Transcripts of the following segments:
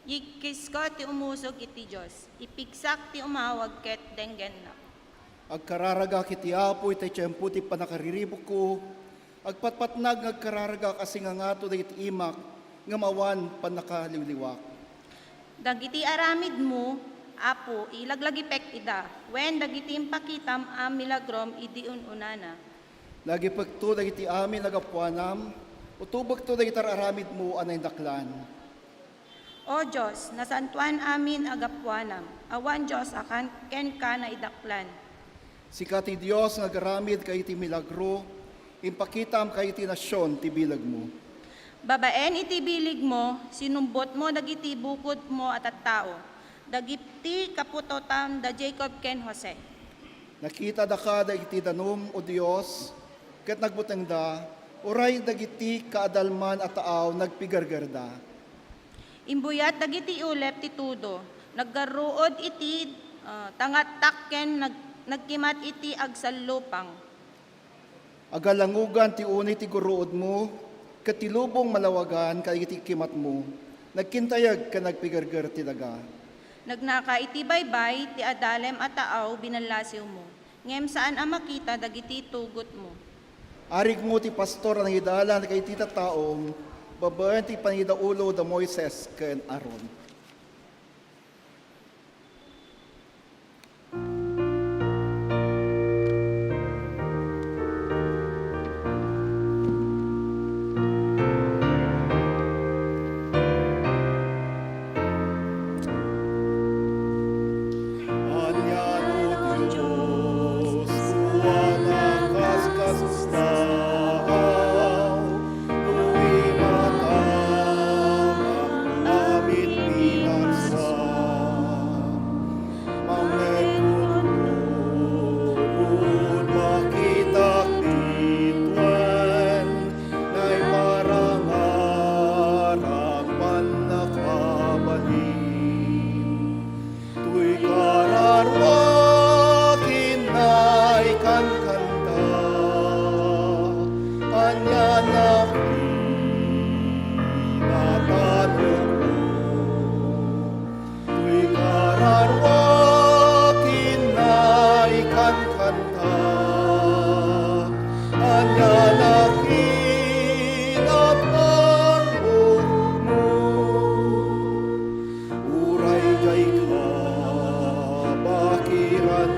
Yigkis ko ti umusog iti Diyos, ipigsak ti umawag ket denggen na. Agkararaga kiti apo iti tiyempo ti panakariribok ko, agpatpatnag agkararaga kasi nga to iti imak, nga mawan panakaliwliwak. Dagiti aramid mo, apo, ilaglagipek ida, wen dagiti impakitam a milagrom idi ununana. Lagi pagto dagiti amin nagapuanam, utubag to dagiti aramid mo anay daklan. O Diyos, nasantuan amin agapuanam, awan Diyos akan ken ka na idaklan. Sikati Diyos nga garamid kay iti milagro, impakitam kay iti nasyon ti bilag mo. Babaen iti bilig mo, sinumbot mo dagiti bukod mo at tao, dagiti kaputotam da Jacob ken Jose. Nakita da ka iti danom o Diyos, ket nagbuteng da, uray dagiti kaadalman at taaw nagpigargarda. Imbuyat dagiti ulep ti tudo, naggaruod iti tangatak ken nagkimat iti agsalupang. Agalangugan ti unay ti guruod mo, katilubong malawagan kay iti kimat mo, nagkintayag ka nagpigargar ti daga. Nagnaka iti baybay ti adalem at taaw binalasiw mo, ngem saan ang makita dagiti tugot mo. Arig mo ti pastor ang idalan kay iti taong, babayan ti panidaulo da Moises ken Aaron. Amin. Anyanak natanong tuy kararwakin na ikan kanta. Anyanakin at anong mo uray kay ka bakiran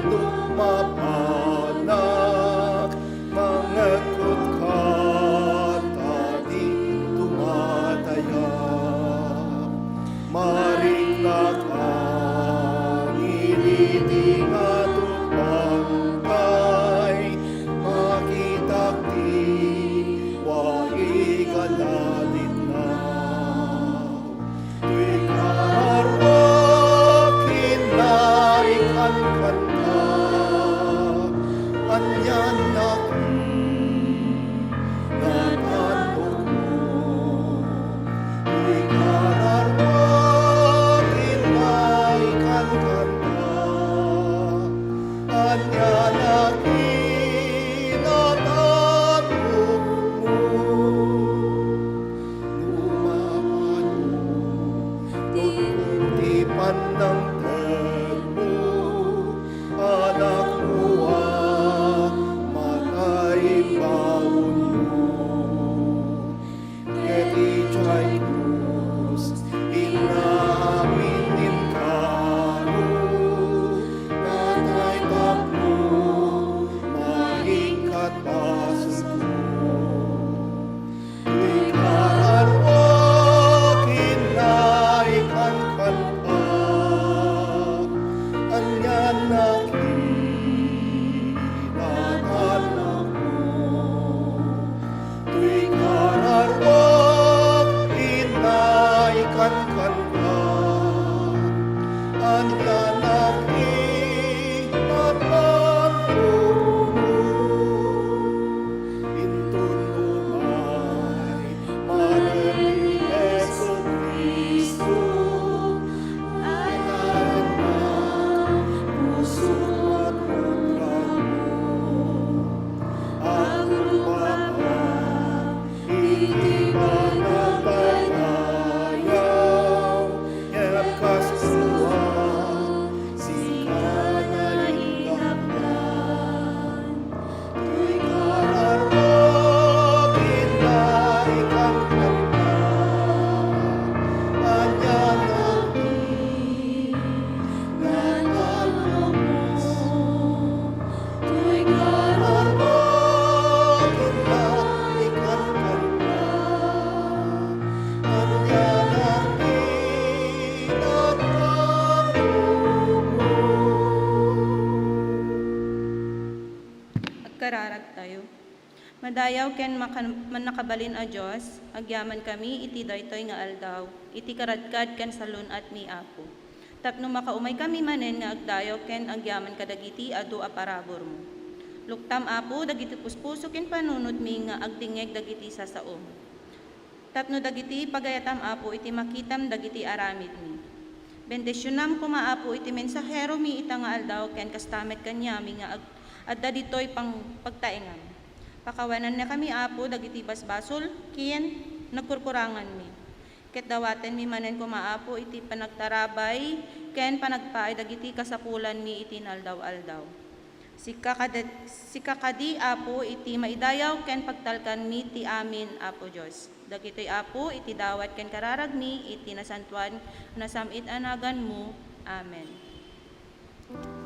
mapanak mangakot ka tadi tumatayap maring nakangiliti nga tupangkay makitak di waigalalit na tuy kararwakin na ikan kanta anyan natanong mo tuy kararwakin na ikan kanta anyan natanong mo tipan ng tagmo anak mo matay baon mo keti chay krus inaminin kano natay tapno maikat pasko ikararwakin na ikan kanta anyan nakinatanog mo tuy kararwakin na ikan kanta anyan nakinatanog mo intun umay marami Yesu Kristo anak puso at ulan ang lupa hindi pa nagtatayaw yarap ka sa suwa si kanalingapnan tuy kararwakin na ikan kanta anyan natanong mo tuy kararwakin na ikan kanta anyan natanong mo. Agkararag tayo. Madayaw ken manakabalin a Dios, agyaman kami iti daytoy nga aldaw, iti karadkad ken salun at mi Apo. Tapno makaumay kami manen nga agdayaw ken agyaman kadagiti adu a parabor mo. Luktam Apo dagiti puspuso ken panunod mi nga agtingeg dagiti sasaom. Tapno dagiti pagayatam Apo iti makitam dagiti aramid mi. Bendisyonam kuma Apo iti mensahero mi ita nga aldaw ken kastamet kanyami nga adda ditoy pang pagtaengan. Pakawanan na kami Apo dagiti basbasol ken nagkurkurangan mi. Ket dawaten mi manen kumaapo iti panagtarabay ken panagpaay dagiti kasapulan mi iti naldaw-aldaw. Sikakadi Apo iti maidayaw ken pagtalkan mi ti amin Apo Dios. Dagitoy Apo iti dawat ken kararag mi iti nasantuan nasamit anagan mo. Amen. Oh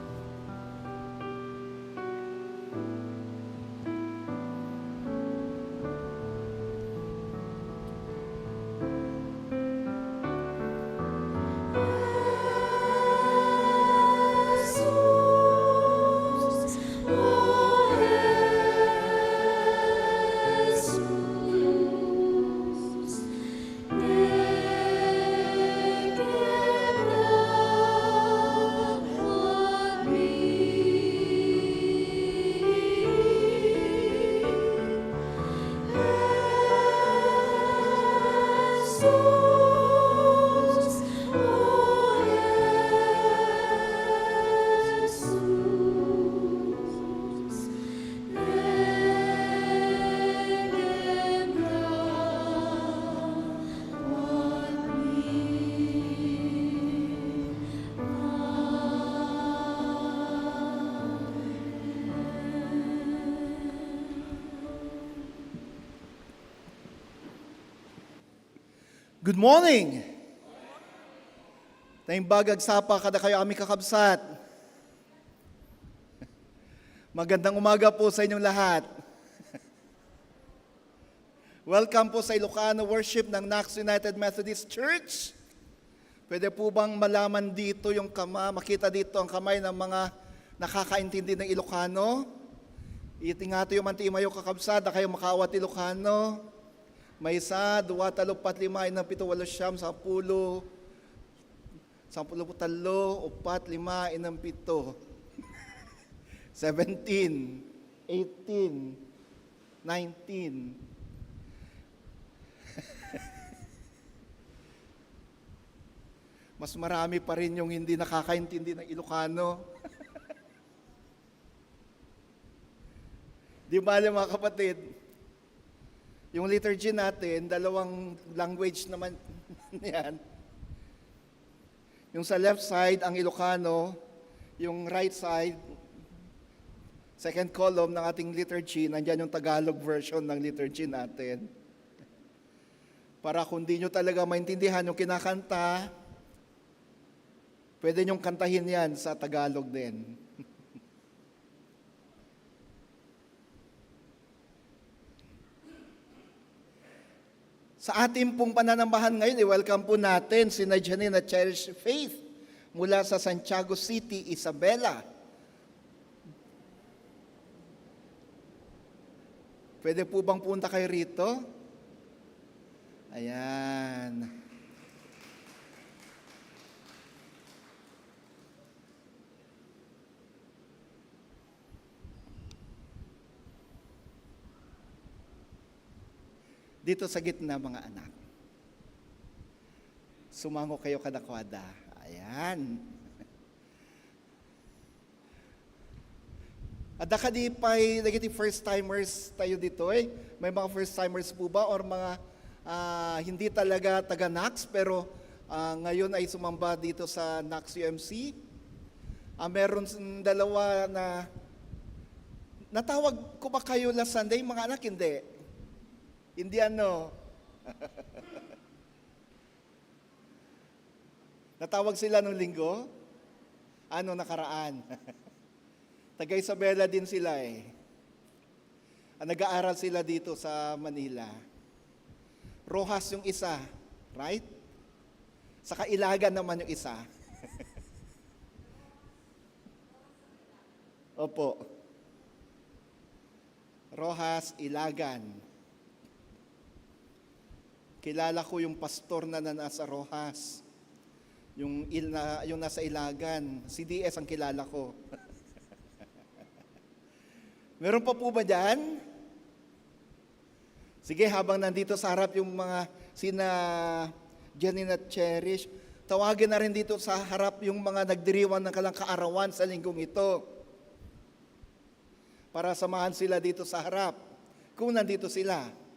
Good morning! Naimbagag sapa kada kayo aming kakabsat. Magandang umaga po sa inyong lahat. Welcome po sa Ilocano worship ng Nax United Methodist Church. Pwede po bang malaman dito yung makita dito ang kamay ng mga nakakaintindi ng Ilocano? Itingati yung mantimayo kakabsat na kayo makawat Ilocano. May isa, duwa, talo, pat, lima, inang, pito, walo, siyam, sampulo, sampulo, talo, upat, lima, inang, pito, 17, 18, 19. Mas marami pa rin yung hindi nakakaintindi ng Ilocano. Di ba mga kapatid? Yung liturgy natin, dalawang language naman yan. Yung sa left side, ang Ilocano, yung right side, second column ng ating liturgy, nandyan yung Tagalog version ng liturgy natin. Para kung di nyo talaga maintindihan yung kinakanta, pwede nyong kantahin yan sa Tagalog din. Sa ating pong pananambahan ngayon, welcome po natin si Janine at Cherish Faith mula sa Santiago City, Isabela. Pwede po bang punta kayo rito? Ayan. Dito sa gitna, mga anak. Sumango kayo kadakwada. Ayan. Adaka di pa'y negative first-timers tayo dito eh. May mga first-timers po ba or mga hindi talaga taga-Nax pero ngayon ay sumamba dito sa Nax UMC? Meron dalawa na natawag ko ba kayo last Sunday? Mga anak, hindi. Hindi ano. Natawag sila nung linggo? Ano nakaraan? Taga Isabela din sila eh. Nag-aaral sila dito sa Manila. Rojas yung isa, right? Saka Ilagan naman yung isa. Opo. Rojas, Ilagan. Kilala ko yung pastor na nasa Rojas. Yung nasa Ilagan. Si DS ang kilala ko. Meron pa po ba dyan? Sige, habang nandito sa harap yung mga sina Janine at Cherish, tawagin na rin dito sa harap yung mga nagdiriwang ng kalang kaarawan sa linggong ito. Para samahan sila dito sa harap. Kung nandito sila.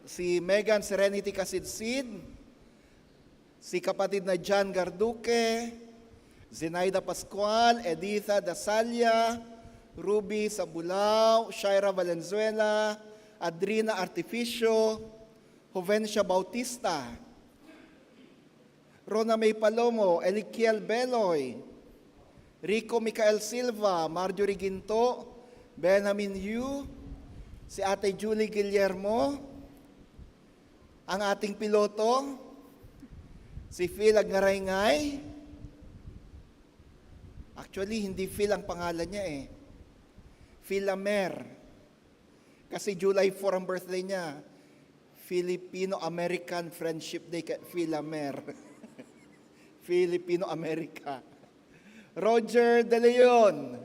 Si Megan Serenity Kasidsid, si kapatid na John Garduque, Zenaida Pascual, Editha Dasalia, Ruby Sabulao, Shaira Valenzuela, Adrina Artificio, Jovencia Bautista, Rona May Palomo, Elikiel Beloy, Rico Micael Silva, Marjorie Ginto, Benjamin Yu, si Ate Julie Guillermo, ang ating piloto, si Phil Agnaraingay. Actually, hindi Phil ang pangalan niya eh. Philamer. Kasi July 4 ang birthday niya. Filipino-American Friendship Day, Philamer. Filipino-America. Roger De Leon.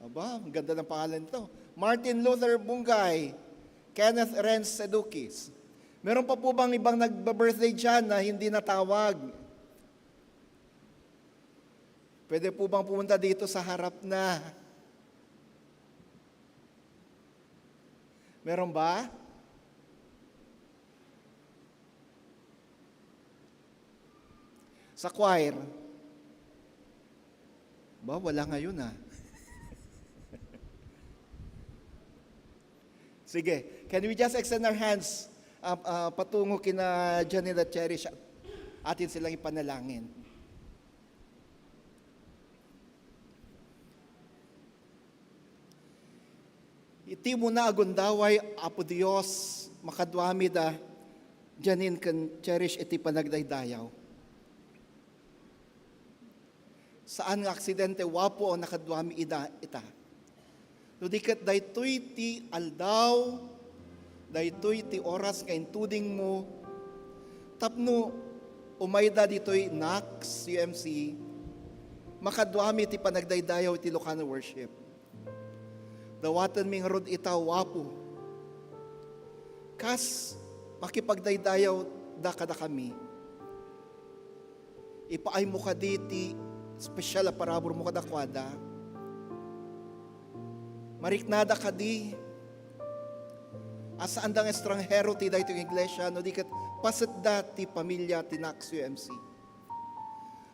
Aba, ang ganda ng pangalan ito. Martin Luther Bungay, Kenneth Renz Sedukis. Meron pa po bang ibang nagba-birthday dyan na hindi natawag? Pwede po bang pumunta dito sa harap na? Meron ba? Sa choir? Ba, wala ngayon ah. Sige, can we just extend our hands patungo kina Janelle at Cherish, atin silang ipanalangin. Iti mo na agundaway, Apo Dios, makadwami da, Janine kan Cherish iti panagdaydayaw. Saan nga aksidente wapo o nakadwami ita. Nudikat daytoy ti aldaw, daytoy ti oras nga intuding mo, tapno umayda ditoy NACS, UMC, makadwami ti panagdaydayaw iti Ilocano worship. Dawatan ming rod ita wapo. Kas makipagdaydayaw da kada kami. Ipaay mo ka diti, special a parabor mo kadakwada. Mariknada ka di. Asa andang estranghero ti da itong iglesia, no di kat paset da ti pamilya ti NACS UMC.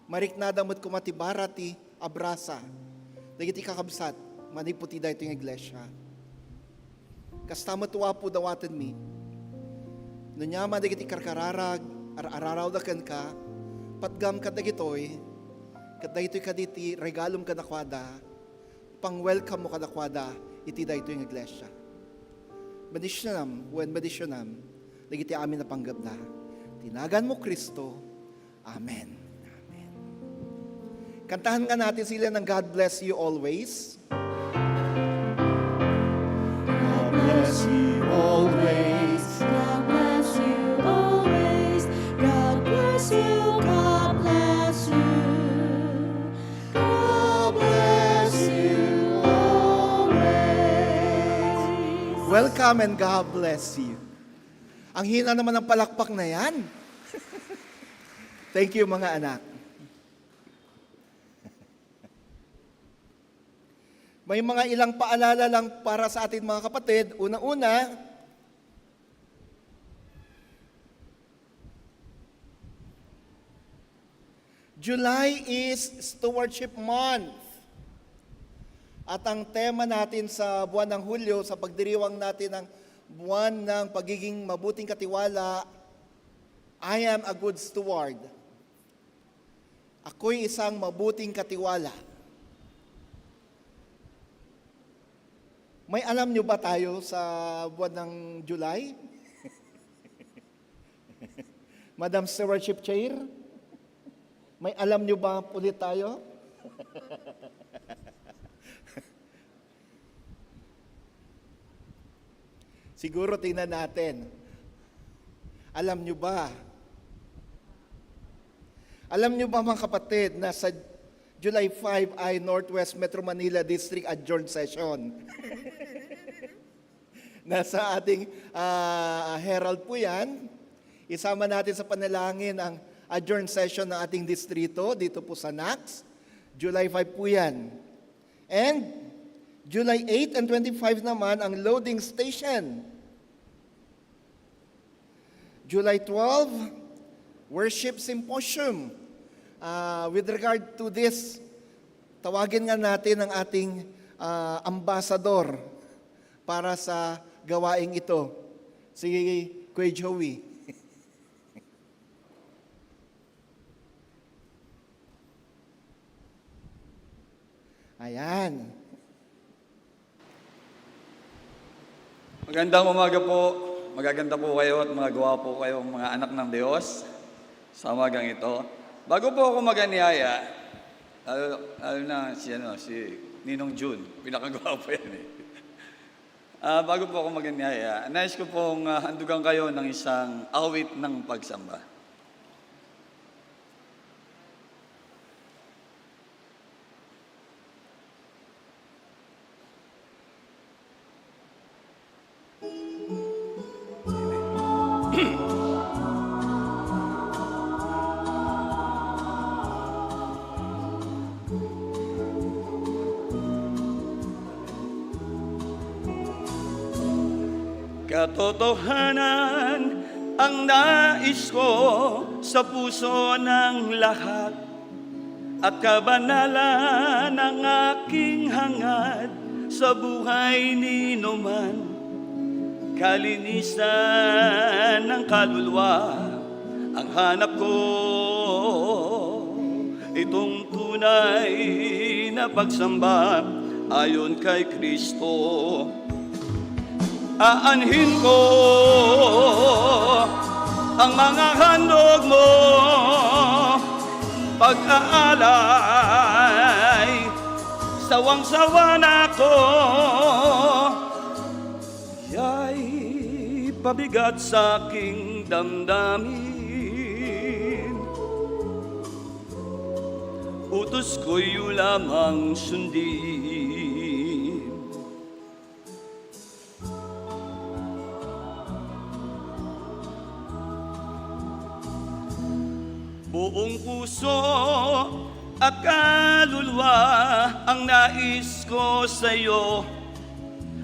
Mariknada mo't kumatibara ti abrasa. Dagiti kakabsat, maniputi da itong iglesia. Kastamot wapo dawatan mi. No nyaman dagiti karkararag, araraw da kan ka, patgam ka dagitoy, kat dagitoy ka diti, regalom ka nakwada, pang-welcome mo ka nakwada, iti da ito yung iglesia. Bendisyonam, when bendisyonam, dagiti amin na panggap da. Tinagan mo Kristo. Amen. Amen. Kantahan nga natin sila ng God bless you always. God bless you always. God bless you always. God bless you. God bless you. God bless you always. Welcome and God bless you. Ang hina naman ng palakpak na yan. Thank you mga anak. May mga ilang paalala lang para sa atin mga kapatid. Una-una, July is Stewardship Month. At ang tema natin sa buwan ng Hulyo, sa pagdiriwang natin ng buwan ng pagiging mabuting katiwala, I am a good steward. Ako'y isang mabuting katiwala. May alam nyo ba tayo sa buwan ng July? Madam Stewardship Chair? May alam nyo ba ulit tayo? Siguro tingnan natin. Alam nyo ba? Alam nyo ba mga kapatid na sa July 5 ay Northwest Metro Manila District Adjourned Session? Nasa ating Herald po yan. Isama natin sa panalangin ang adjourned session ng ating distrito dito po sa NACS. July 5 po yan. And July 8 and 25 naman ang loading station. July 12, worship symposium. With regard to this, tawagin nga natin ang ating ambassador para sa gawaing ito, si Kuya Joey. Ayan. Magandang umaga po. Magaganda po kayo at mga gwapo kayo mga anak ng Diyos sa umagang ito. Bago po ako maganiyaya, lalo na si Ninong June, pinakagwapo yan eh. Bago po ako maganiyaya, nais ko pong handugan kayo ng isang awit ng pagsamba. Katotohanan ang nais ko sa puso ng lahat at kabanalan ang aking hangad sa buhay ni numan. kalinisan ng kaluluwa ang hanap ko. Itong tunay na pagsamba ayon kay Kristo. Aanhin ko ang mga handog mo, pag-aalay, sawang-sawa na ko. Ya'y pabigat sa aking damdamin, utos ko'y lamang sundin. Buong puso at kaluluwa ang nais ko sa'yo.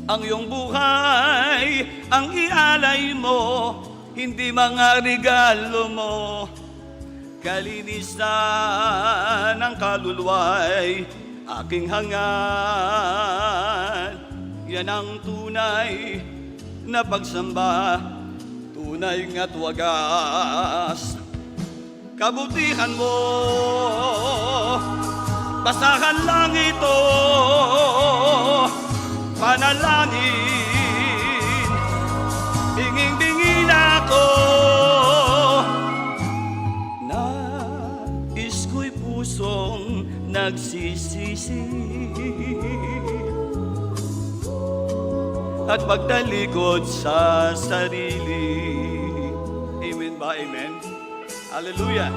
Ang iyong buhay ang ialay mo, hindi mga regalo mo. Kalinisan ng kaluluwa'y aking hangad. Yan ang tunay na pagsamba, tunay nga't wagas. Kabutihan mo, basahan lang ito, panalangin, binging-bingin ako. Nais ko'y pusong nagsisisi at magtalikod sa sarili. Amen ba? Amen? Hallelujah!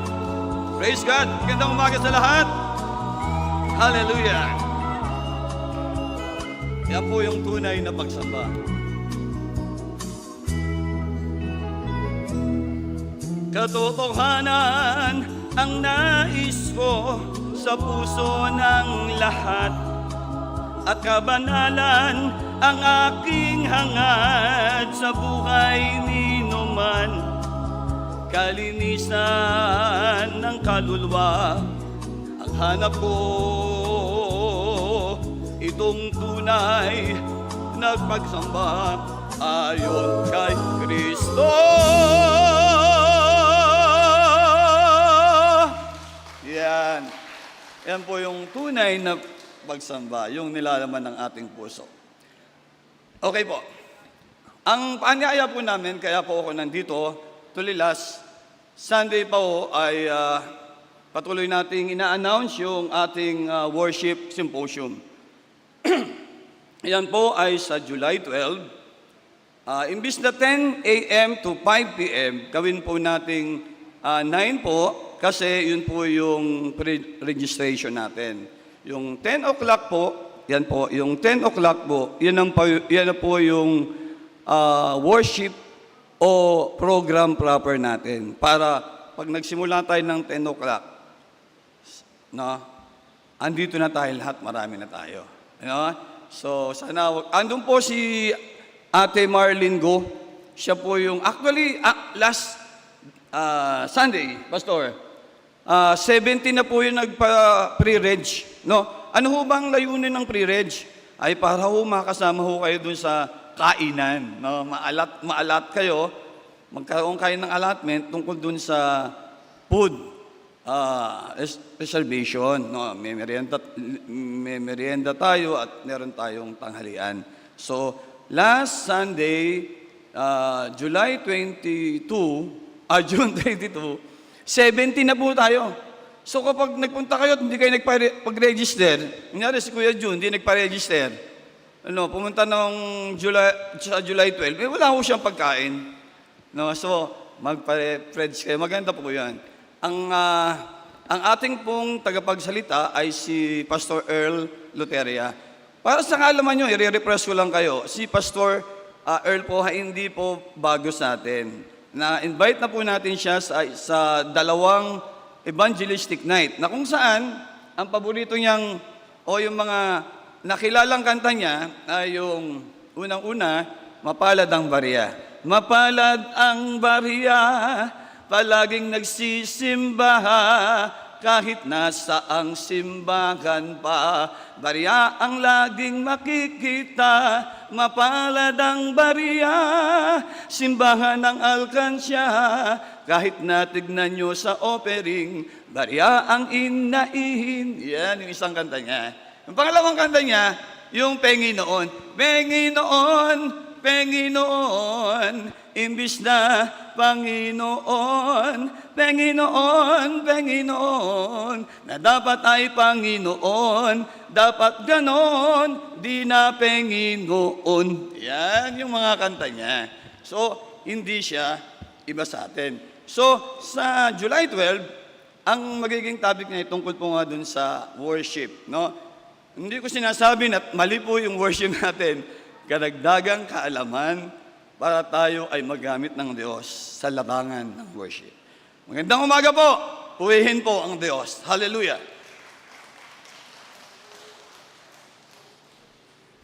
Praise God! Magandang umaga sa lahat! Hallelujah! Yan po yung tunay na pagsamba. Katotohanan ang nais ko sa puso ng lahat, at kabanalan ang aking hangad sa buhay ni numan. Kalinisan ng kaluluwa ang hanap ko, itong tunay nagpagsamba ayon kay Kristo. Yan po yung tunay na pagsamba, yung nilalaman ng ating puso. Okay po. Ang paanyaya po namin, kaya po ako nandito, tulilas, Sunday pa po ay patuloy nating ina-announce yung ating worship symposium. Yan po ay sa July 12. Imbis na 10 a.m. to 5 p.m., gawin po nating 9 po, kasi yun po yung pre-registration natin. Yung 10 o'clock po, yan po, yung 10 o'clock po, yan na po yung worship o program proper natin. Para pag nagsimula tayo ng 10 o'clock, no, andito na tayo lahat, marami na tayo. You know? So, sana, andun po si Ate Marlene Go. Siya po yung, actually, last Sunday, Pastor, 70 na po yung nagpa-pre-reg. No? Ano ho bang layunin ng pre-reg? Ay para ho makasama ho kayo dun sa kainan. No? Maalat kayo, magkaroon kayo ng allotment tungkol dun sa food reservation. No? May merienda tayo at meron tayong tanghalian. So, last Sunday, July 22, June 22, 70 na po tayo. So kapag nagpunta kayo at hindi kayo nagpa-register, kunyari si Kuya June, hindi nagpa-register, pumunta sa July 12, wala ho siyang pagkain. No? So, magpa-pledge kayo. Maganda po yan. Ang ating pong tagapagsalita ay si Pastor Earl Luteria. Para sa kaalaman nyo, i-refresh ko lang kayo. Si Pastor Earl po, hindi po bago sa atin. Na-invite na po natin siya sa dalawang evangelistic night, na kung saan, ang paborito niyang, o yung mga nakilalang kanta niya, ay yung unang-una, Mapalad ang Bariya. Mapalad ang bariya, palaging nagsisimba, kahit nasaang simbahan pa. Barya ang laging makikita, mapalad ang barya, simbahan ng alkansya. Kahit natignan nyo sa offering, barya ang inaihin. Yan yung isang kanta niya. Yung pangalawang kanta niya, yung Panginoon. Panginoon, Panginoon, imbis na Panginoon, Panginoon, Panginoon, na dapat ay Panginoon, dapat ganon, di na Panginoon. Yan yung mga kanta niya. So, hindi siya iba sa atin. So, sa July 12, ang magiging topic niya ay tungkol po nga dun sa worship. No? Hindi ko sinasabi na mali po yung worship natin. Karagdagang kaalaman para tayo ay magamit ng Diyos sa labangan ng worship. Magandang umaga po. Puwihin po ang Diyos. Hallelujah.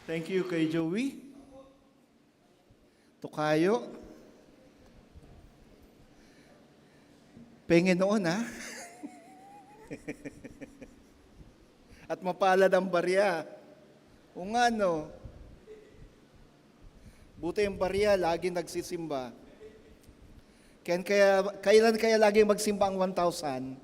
Thank you kay Joey. Tukayo. Panginoon, ha? At mapalad ang barya. O nga, no? Buti yung barya, laging nagsisimba. Kailan kaya laging magsimba ang 1,000?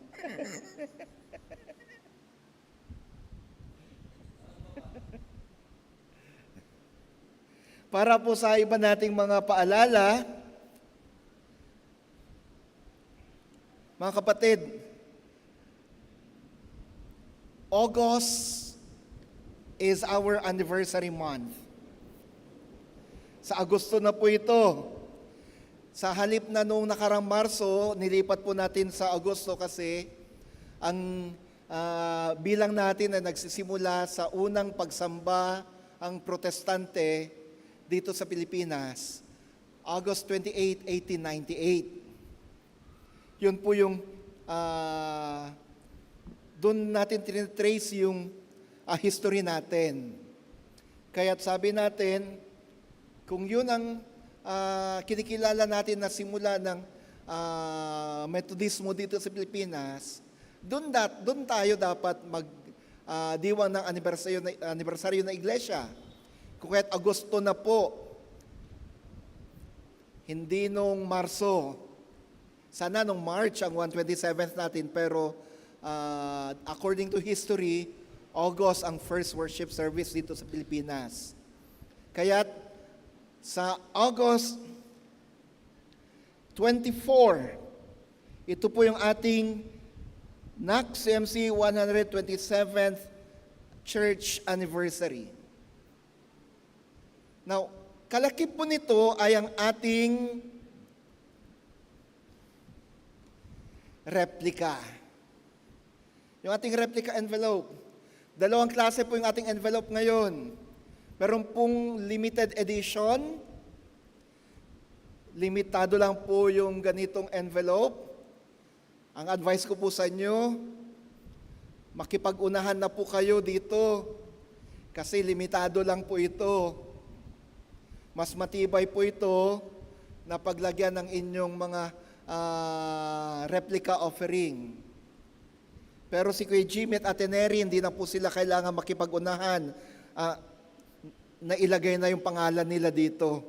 Para po sa iba nating mga paalala, mga kapatid, August is our anniversary month. Sa Agosto na po ito. Sa halip na noong nakarang Marso, nilipat po natin sa Agosto kasi ang bilang natin na nagsisimula sa unang pagsamba ang protestante dito sa Pilipinas, August 28, 1898. Yun po yung doon natin tinitrace yung history natin. Kaya sabi natin, kung yun ang kinikilala natin na simula ng Methodismo dito sa Pilipinas, doon tayo dapat magdiwang ng anibersaryo ng iglesia. Kung kahit Agosto na po, hindi nung Marso. Sana nung March ang 127th natin, pero according to history, August ang first worship service dito sa Pilipinas. Kaya sa August 24, ito po yung ating NAC-CMC 127th Church Anniversary. Now, kalakip po nito ay ang ating replica. Yung ating replica envelope. Dalawang klase po yung ating envelope ngayon. Meron pong limited edition. Limitado lang po yung ganitong envelope. Ang advice ko po sa inyo, makipag-unahan na po kayo dito. Kasi limitado lang po ito. Mas matibay po ito na paglagyan ng inyong mga replica offering. Pero si Kuya Jimmy at Ate Neri, hindi na po sila kailangan makipag-unahan. Nailagay na yung pangalan nila dito.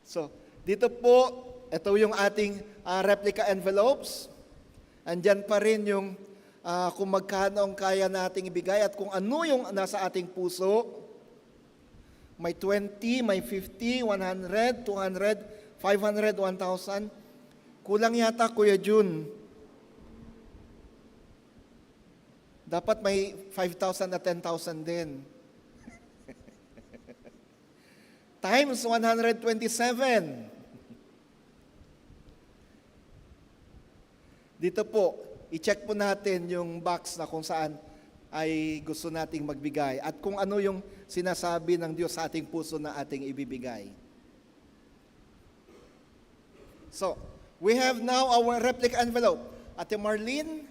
So, dito po, ito yung ating replica envelopes. Andyan pa rin yung kung magkano ang kaya nating ibigay at kung ano yung nasa ating puso. May 20, may 50, 100, 200, 500, 1,000. Kulang yata, Kuya Jun. Dapat may 5,000 at 10,000 din. Times 127. Dito po, i-check po natin yung box na kung saan ay gusto nating magbigay at kung ano yung sinasabi ng Diyos sa ating puso na ating ibibigay. So, we have now our replica envelope. Ate Marlene,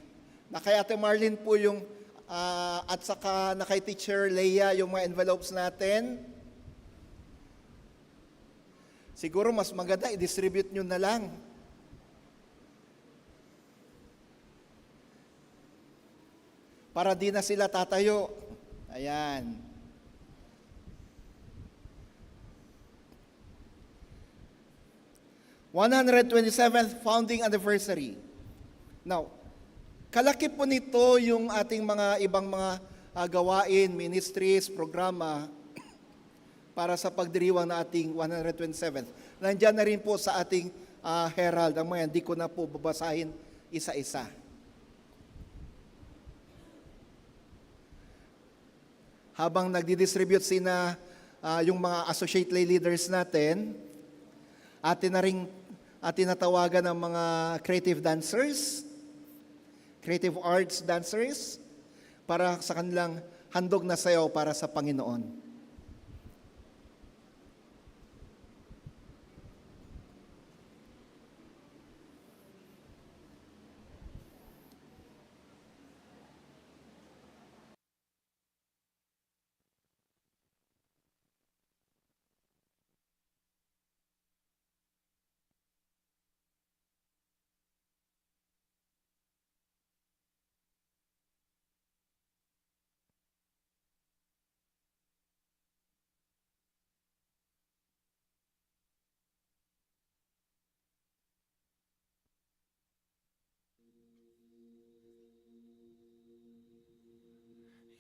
na kay Ate Marlene po yung, at saka na kay Teacher Leia yung mga envelopes natin. Siguro mas maganda, i-distribute nyo na lang. Para di na sila tatayo. Ayan. th founding anniversary. Now, kalaki po nito yung ating mga ibang mga gawain, ministries, programa para sa pagdiriwang na ating 127th. Nandiyan na rin po sa ating herald. Ang mga hindi ko na po babasahin isa-isa. Habang nagdi-distribute sina yung mga associate lay leaders natin, atin natawagan ng mga creative dancers, creative arts dancers, para sa kanilang handog na sayaw para sa Panginoon.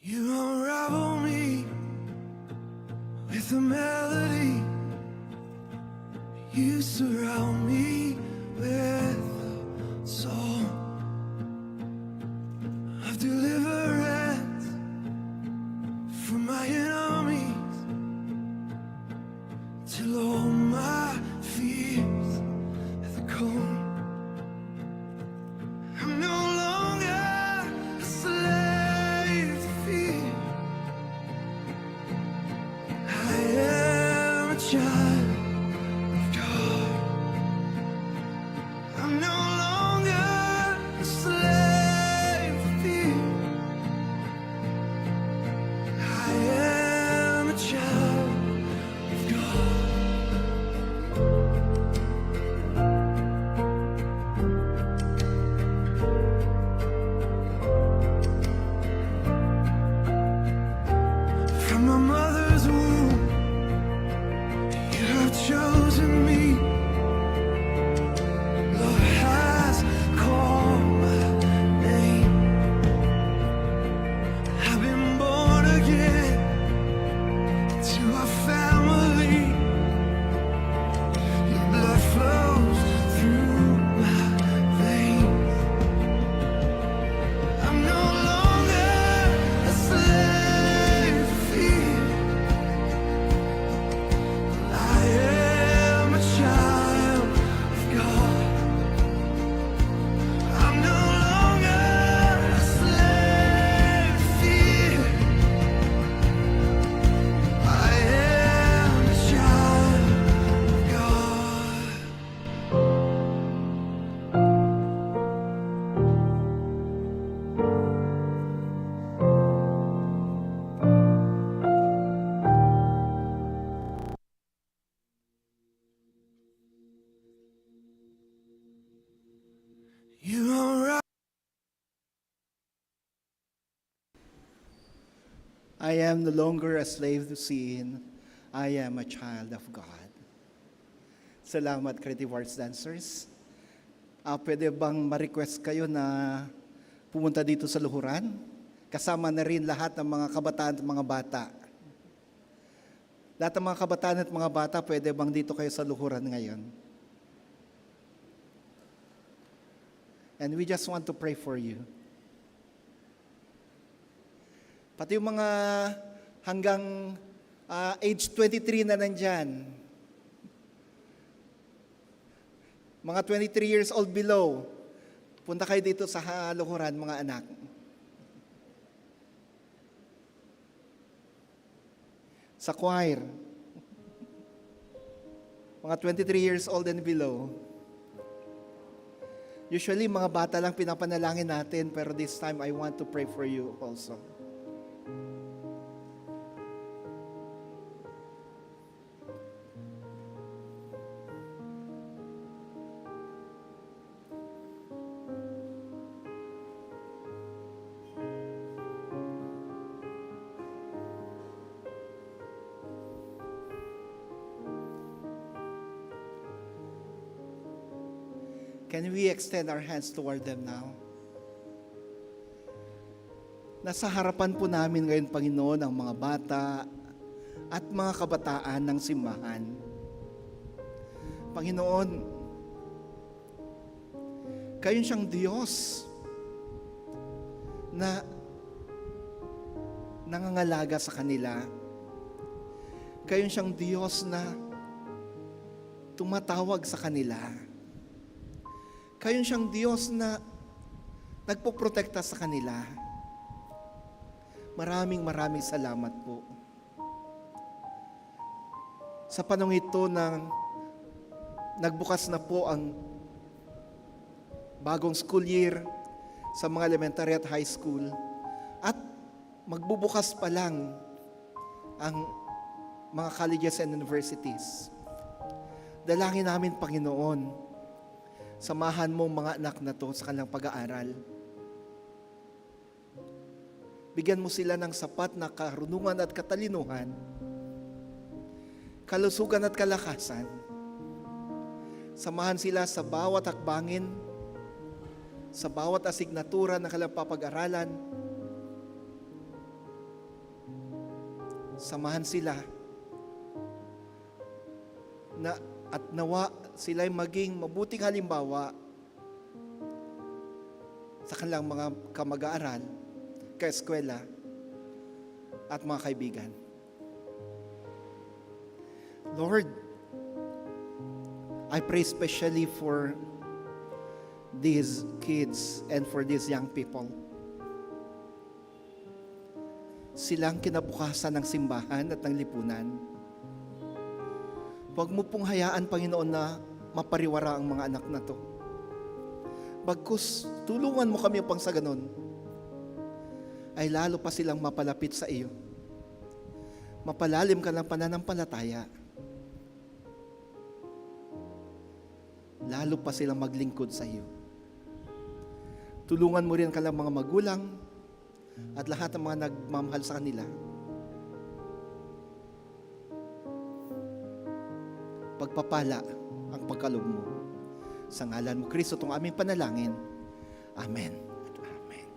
You unravel me with a melody. You surround me with a song of deliverance from my enemies till all my fears are gone. I'm no longer a slave to fear. I am a child of God. I'm no longer a slave to fear. I am a child of God. From my mother's womb, you have chosen me. Love has called my name. I've been born again to a family. Your blood flows through my veins. I'm no longer a slave to fear. I am a child of God. I'm no longer a slave to fear. I am a child of God. You are I am no longer a slave to sin. I am a child of God. Salamat, Creative Arts Dancers. Pwede bang ma-request kayo na pumunta dito sa luhuran? Kasama na rin lahat ng mga kabataan at mga bata. Lahat ng mga kabataan at mga bata, pwede bang dito kayo sa luhuran ngayon? And we just want to pray for you. Pati yung mga hanggang age 23 na nandyan. Mga 23 years old below, punta kayo dito sa luhuran, mga anak. Sa choir, mga 23 years old and below. Usually, mga bata lang pinapanalangin natin, pero this time, I want to pray for you also. Can we extend our hands toward them now? Nasa harapan po namin ngayon, Panginoon, ang mga bata at mga kabataan ng simbahan. Panginoon, kayo siyang Diyos na nangangalaga sa kanila. Kayo siyang Diyos na tumatawag sa kanila. Kayo siyang Diyos na nagpoprotekta sa kanila. Maraming salamat po. Sa panahon ito nang nagbukas na po ang bagong school year sa mga elementary at high school, at magbubukas pa lang ang mga colleges and universities. Dalangin namin, Panginoon, samahan mo mga anak na to sa kanilang pag-aaral. Bigyan mo sila ng sapat na karunungan at katalinuhan, kalusugan at kalakasan. Samahan sila sa bawat hakbangin, sa bawat asignatura na kanilang papag-aralan. Samahan sila na at nawa sila'y maging mabuting halimbawa sa kanilang mga kamag-aaral, kaeskwela, at mga kaibigan. Lord, I pray especially for these kids and for these young people. Silang kinabukasan ng simbahan at ng lipunan. Huwag mo pong hayaan, Panginoon, na mapariwara ang mga anak na to. Bagkus, tulungan mo kami upang sa ganon, ay lalo pa silang mapalapit sa iyo. Mapalalim ka ng pananampalataya. Lalo pa silang maglingkod sa iyo. Tulungan mo rin kalang mga magulang at lahat ng mga nagmamahal sa kanila. Pagpapala ang pagkaloob mo. Sa ngalan mo, Kristo, itong aming panalangin. Amen. Amen.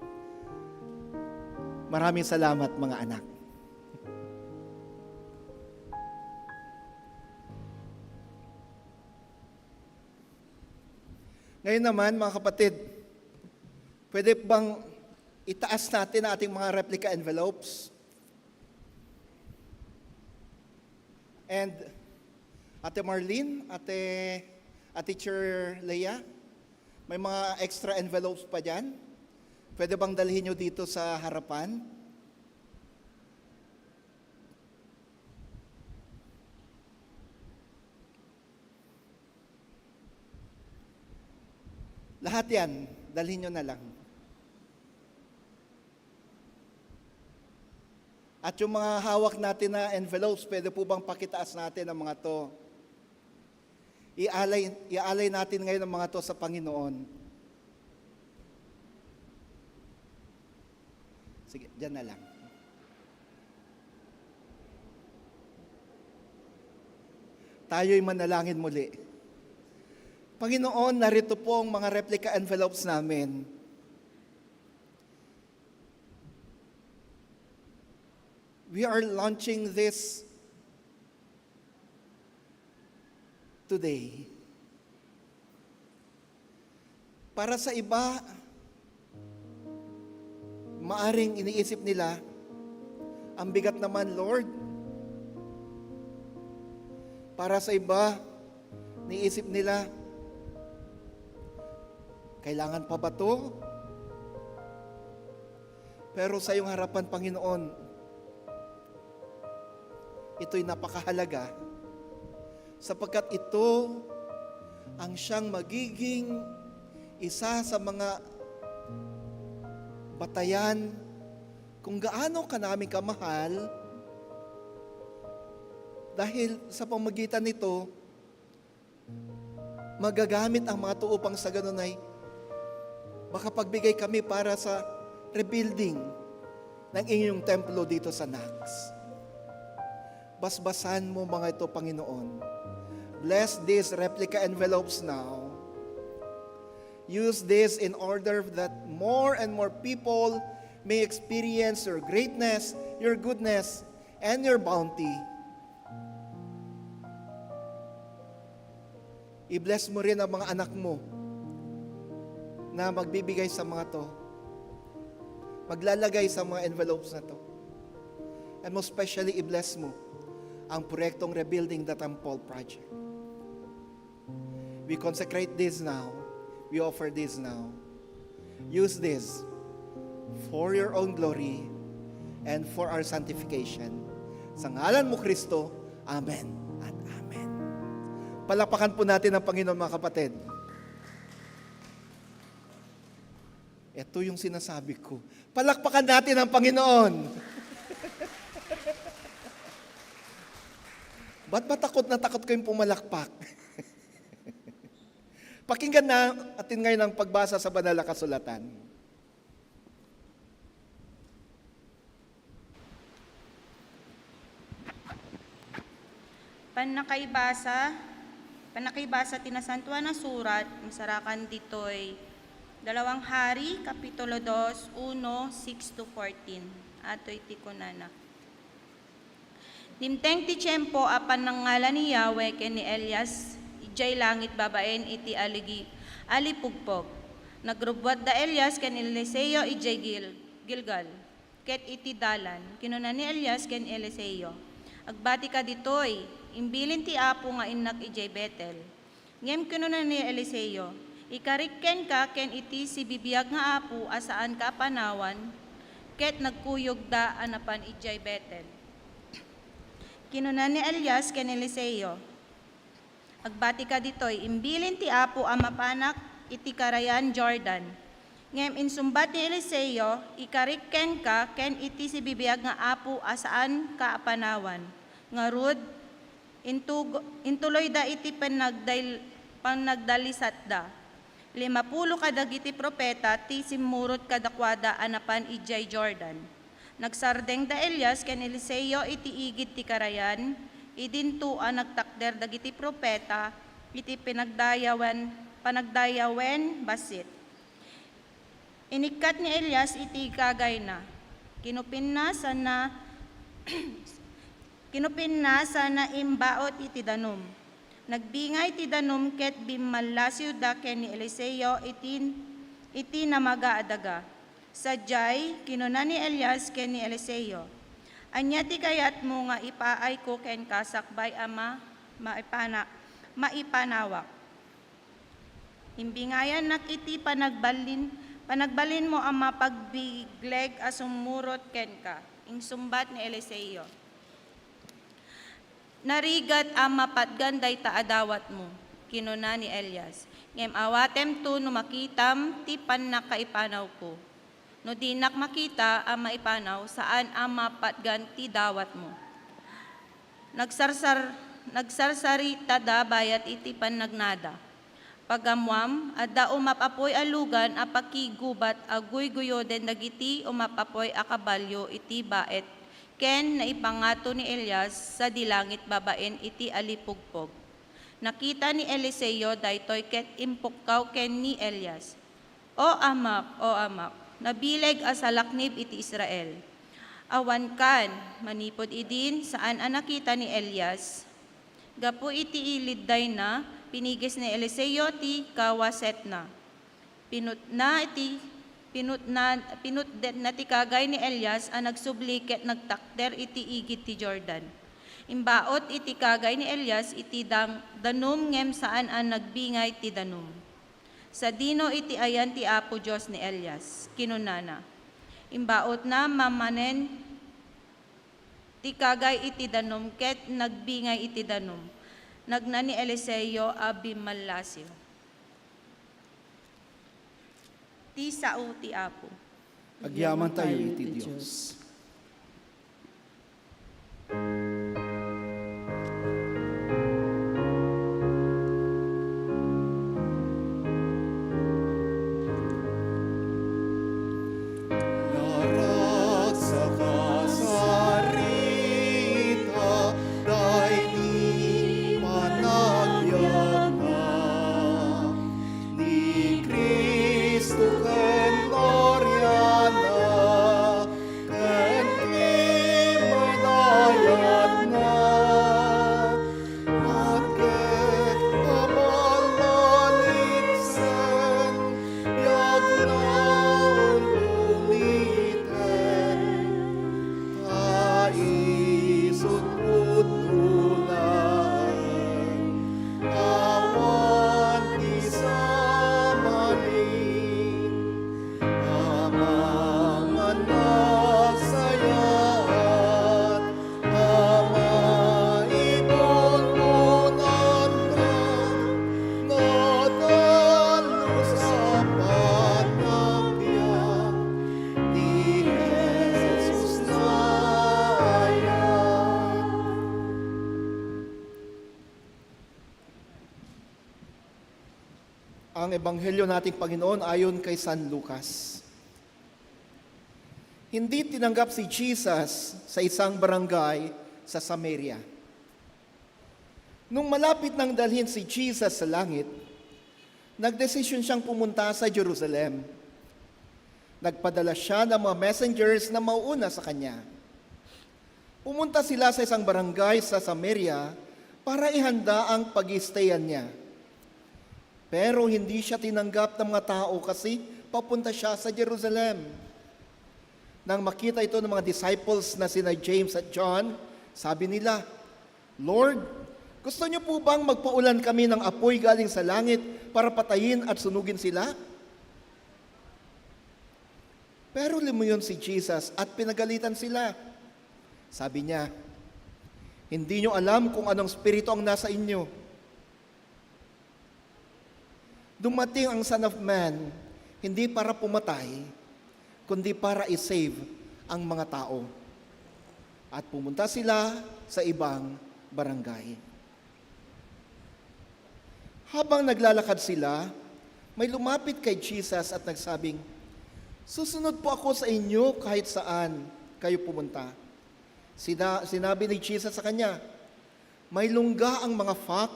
Maraming salamat, mga anak. Ngayon naman, mga kapatid, pwede bang itaas natin ang ating mga replica envelopes? And Ate Marlene, Ate Teacher Leia, may mga extra envelopes pa dyan. Pwede bang dalhin nyo dito sa harapan? Lahat yan, dalhin nyo na lang. At yung mga hawak natin na envelopes, pwede po bang pakitaas natin ang mga to? Ialay natin ngayon ang mga to sa Panginoon. Sige, dyan na lang. Tayo'y manalangin muli. Panginoon, narito po ang mga replica envelopes namin. We are launching this today. Para sa iba, maaring iniisip nila, ang bigat naman, Lord. Para sa iba, iniisip nila, kailangan pa ba to? Pero sa iyong harapan, Panginoon, ito'y napakahalaga sapagkat ito ang siyang magiging isa sa mga batayan kung gaano ka namin kamahal, dahil sa pamamagitan nito, magagamit ang mga to upang sa ganun ay makapagbigay kami para sa rebuilding ng inyong templo dito sa Nax. Basbasan mo mga ito, Panginoon. Bless these replica envelopes now. Use this in order that more and more people may experience your greatness, your goodness, and your bounty. I-bless mo rin ang mga anak mo na magbibigay sa mga to. Maglalagay sa mga envelopes na to. And most especially, i-bless mo ang proyektong Rebuilding the Temple Project. We consecrate this now. We offer this now. Use this for your own glory and for our sanctification. Sa ngalan mo, Kristo, Amen at Amen. Palapakan po natin ang Panginoon, mga kapatid. Ito yung sinasabi ko. Palakpakan natin ang Panginoon. Ba't ba takot na takot kayong pumalakpak? Pakinggan natin ngayon ang pagbasa sa banal na kasulatan. Panakaibasa tinasantuan na surat, masarakan dito'y 2 Hari, Kapitulo 2, 1, 6-14. Ato iti kunana. Dimteng ti tiyempo apan ng ngalan ni Yahweh ken ni Elias, ijay langit babaen iti alipugpog. Nagrubwat da Elias ken Eliseo ijay Gilgal, ket iti dalan. Kinuna ni Elias ken Eliseo. Agbati ka ditoy, imbilin ti apo nga inak ijay Betel. Ngem kinuna ni Eliseo, ikarikken ka ken iti si bibiyag nga apo asaan ka panawan, ket nagkuyog da anapan ijay Betel. Kinuna ni Elias ken Eliseo, agbati ka ditoy, imbilin ti apo ang mapanak iti karayan Jordan. Ngem insumbat ni Eliseo, ikarikken ka ken iti si bibiyag nga apo asaan ka apanawan. Ngarud, intuloy da iti panagdalisat da. 50 kadagiti propeta ti simurot kadakwada anapan ijay Jordan. Nagsardeng da Elias ken Eliseo iti igid ti karayan, idinto ang nagtakder dagiti propeta iti panagdayawen basit. Inikat ni Elias iti kagay na. Kinupin na sana imbaot iti danom. Nagbingay ti danom ket bimmalasyo da ken ni Eliseo iti namaga adaga. Sadyay, kinuna ni Elias ken ni Eliseo, anya ti kayat mo nga ipaay ko ken kasakbay ama maipanawak. Imbingayan nak iti panagbalin mo ang mapagbigleg asumurot ken ka. Ingsumbat ni Eliseo, narigat ang mapatganday taadawat mo, kinuna ni Elias. Ngem awatem to no makitam ti panakaipanaw ko. No dinak makita ang maipanaw saan ang mapatgan ti dawat mo. Nagsarsari tada bayat iti panagnada. Pagamwam, adda umapapoy alugan apakigubat aguy-guyo den dagiti umapapoy akabalyo iti baet. Ken naipangato ni Elias sa dilangit babaen iti alipugpog. Nakita ni Eliseo daytoy ket impukkaw ken ni Elias. O amak, nabileg asalaknib iti Israel. Awan kan, manipod idin saan ang nakita ni Elias. Gapu iti ilidday na, pinigis ni Eliseo ti kawaset na. Pinut na ti kagay ni Elias ang nagsubli ket nagtakder iti igid ti Jordan. Imbaot iti kagay ni Elias iti danom ngem saan ang nagbingay ti danom. Sa dino iti ayan ti Apo Diyos ni Elias, kinunana. Imbaot na mamanen ti kagay iti danom ket nagbingay iti danom. Nagna ni Eliseo abimalasyo. Ti sao ti Apo. Agyaman tayo iti Diyos. Ni ang ebanghelyo nating Panginoon ayon kay San Lucas. Hindi tinanggap si Jesus sa isang barangay sa Samaria. Nung malapit nang dalhin si Jesus sa langit, nagdesisyon siyang pumunta sa Jerusalem. Nagpadala siya ng mga messengers na mauuna sa kanya. Pumunta sila sa isang barangay sa Samaria para ihanda ang pag-i-stayan niya. Pero hindi siya tinanggap ng mga tao kasi papunta siya sa Jerusalem. Nang makita ito ng mga disciples na sina James at John, sabi nila, "Lord, gusto niyo po bang magpaulan kami ng apoy galing sa langit para patayin at sunugin sila?" Pero lumayon si Jesus at pinagalitan sila. Sabi niya, "Hindi niyo alam kung anong spirito ang nasa inyo. Dumating ang Son of Man, hindi para pumatay, kundi para i-save ang mga tao." At pumunta sila sa ibang barangay. Habang naglalakad sila, may lumapit kay Jesus at nagsabing, "Susunod po ako sa inyo kahit saan kayo pumunta." Sinabi ni Jesus sa kanya, "May lungga ang mga fox,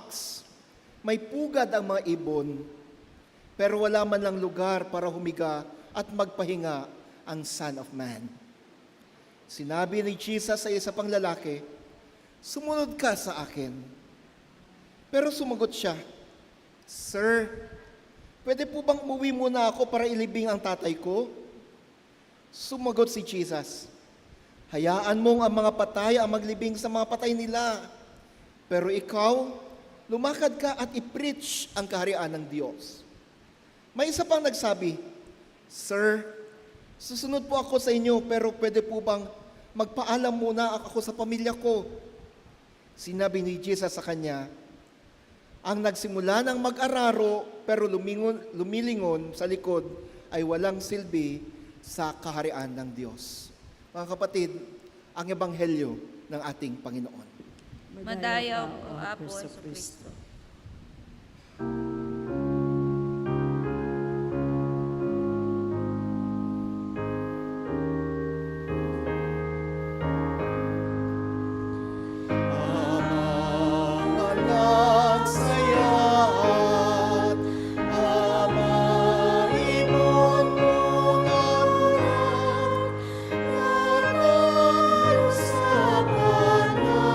may pugad ang mga ibon, pero wala man lang lugar para humiga at magpahinga ang Son of Man." Sinabi ni Jesus sa isa pang lalaki, "Sumunod ka sa akin." Pero sumagot siya, "Sir, pwede po bang umuwi muna ako para ilibing ang tatay ko?" Sumagot si Jesus, "Hayaan mong ang mga patay ang maglibing sa mga patay nila. Pero ikaw, lumakad ka at i-preach ang kaharian ng Diyos." May isa pang nagsabi, "Sir, susunod po ako sa inyo, pero pwede po bang magpaalam muna ako sa pamilya ko?" Sinabi ni Jesus sa kanya, "Ang nagsimula ng mag-araro pero lumilingon sa likod ay walang silbi sa kaharian ng Diyos." Mga kapatid, ang ebanghelyo ng ating Panginoon. Madayaw o Apo sa Kristo. Sa panagbiag,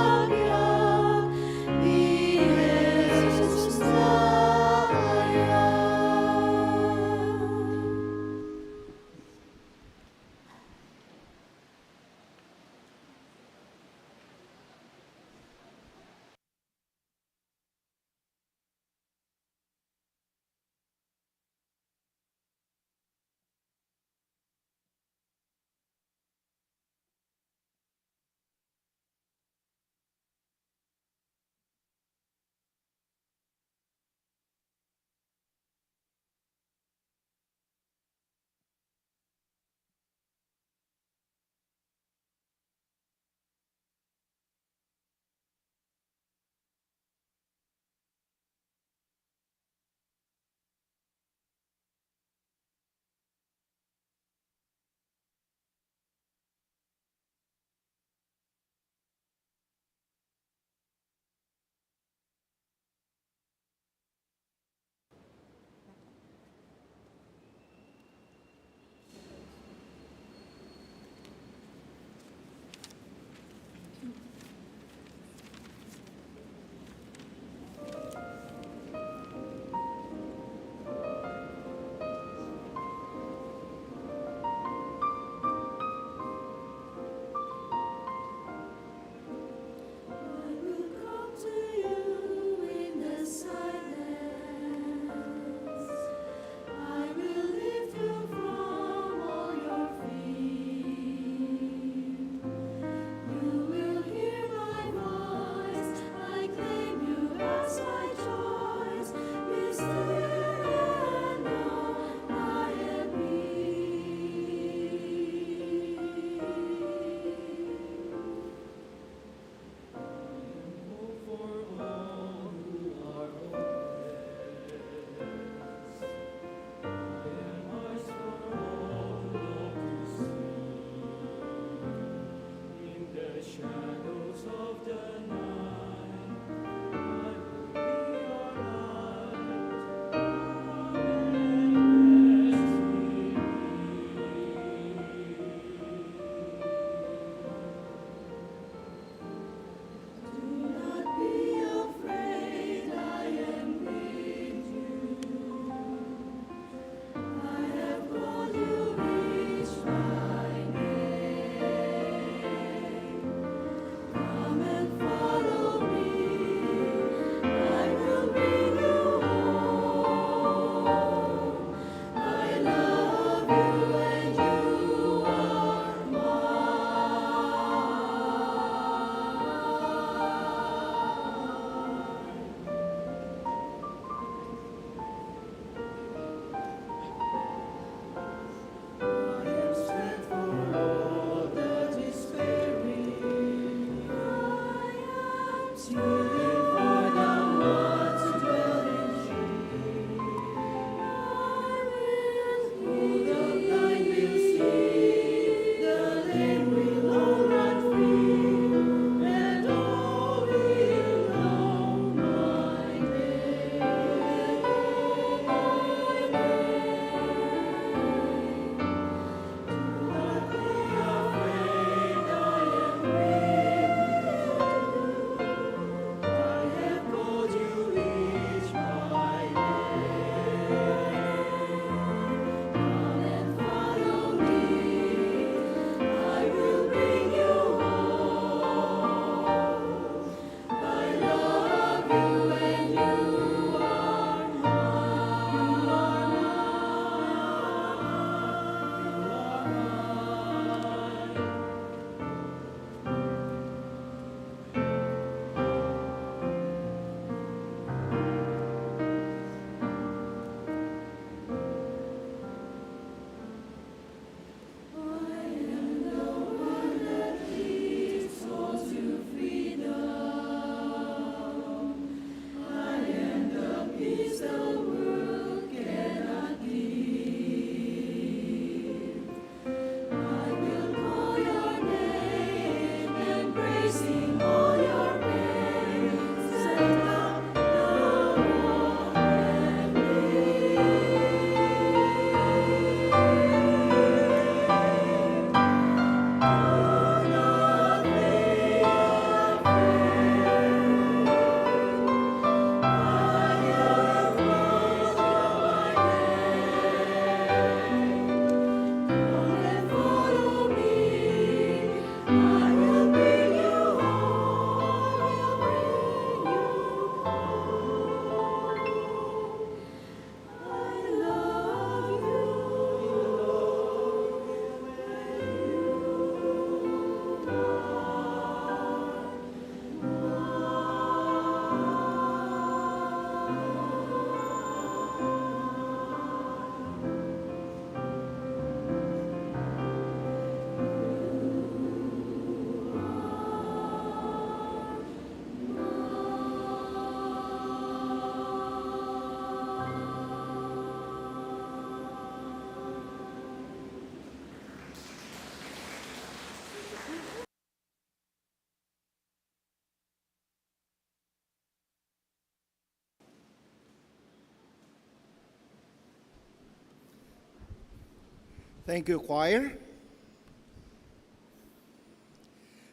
Thank you, choir.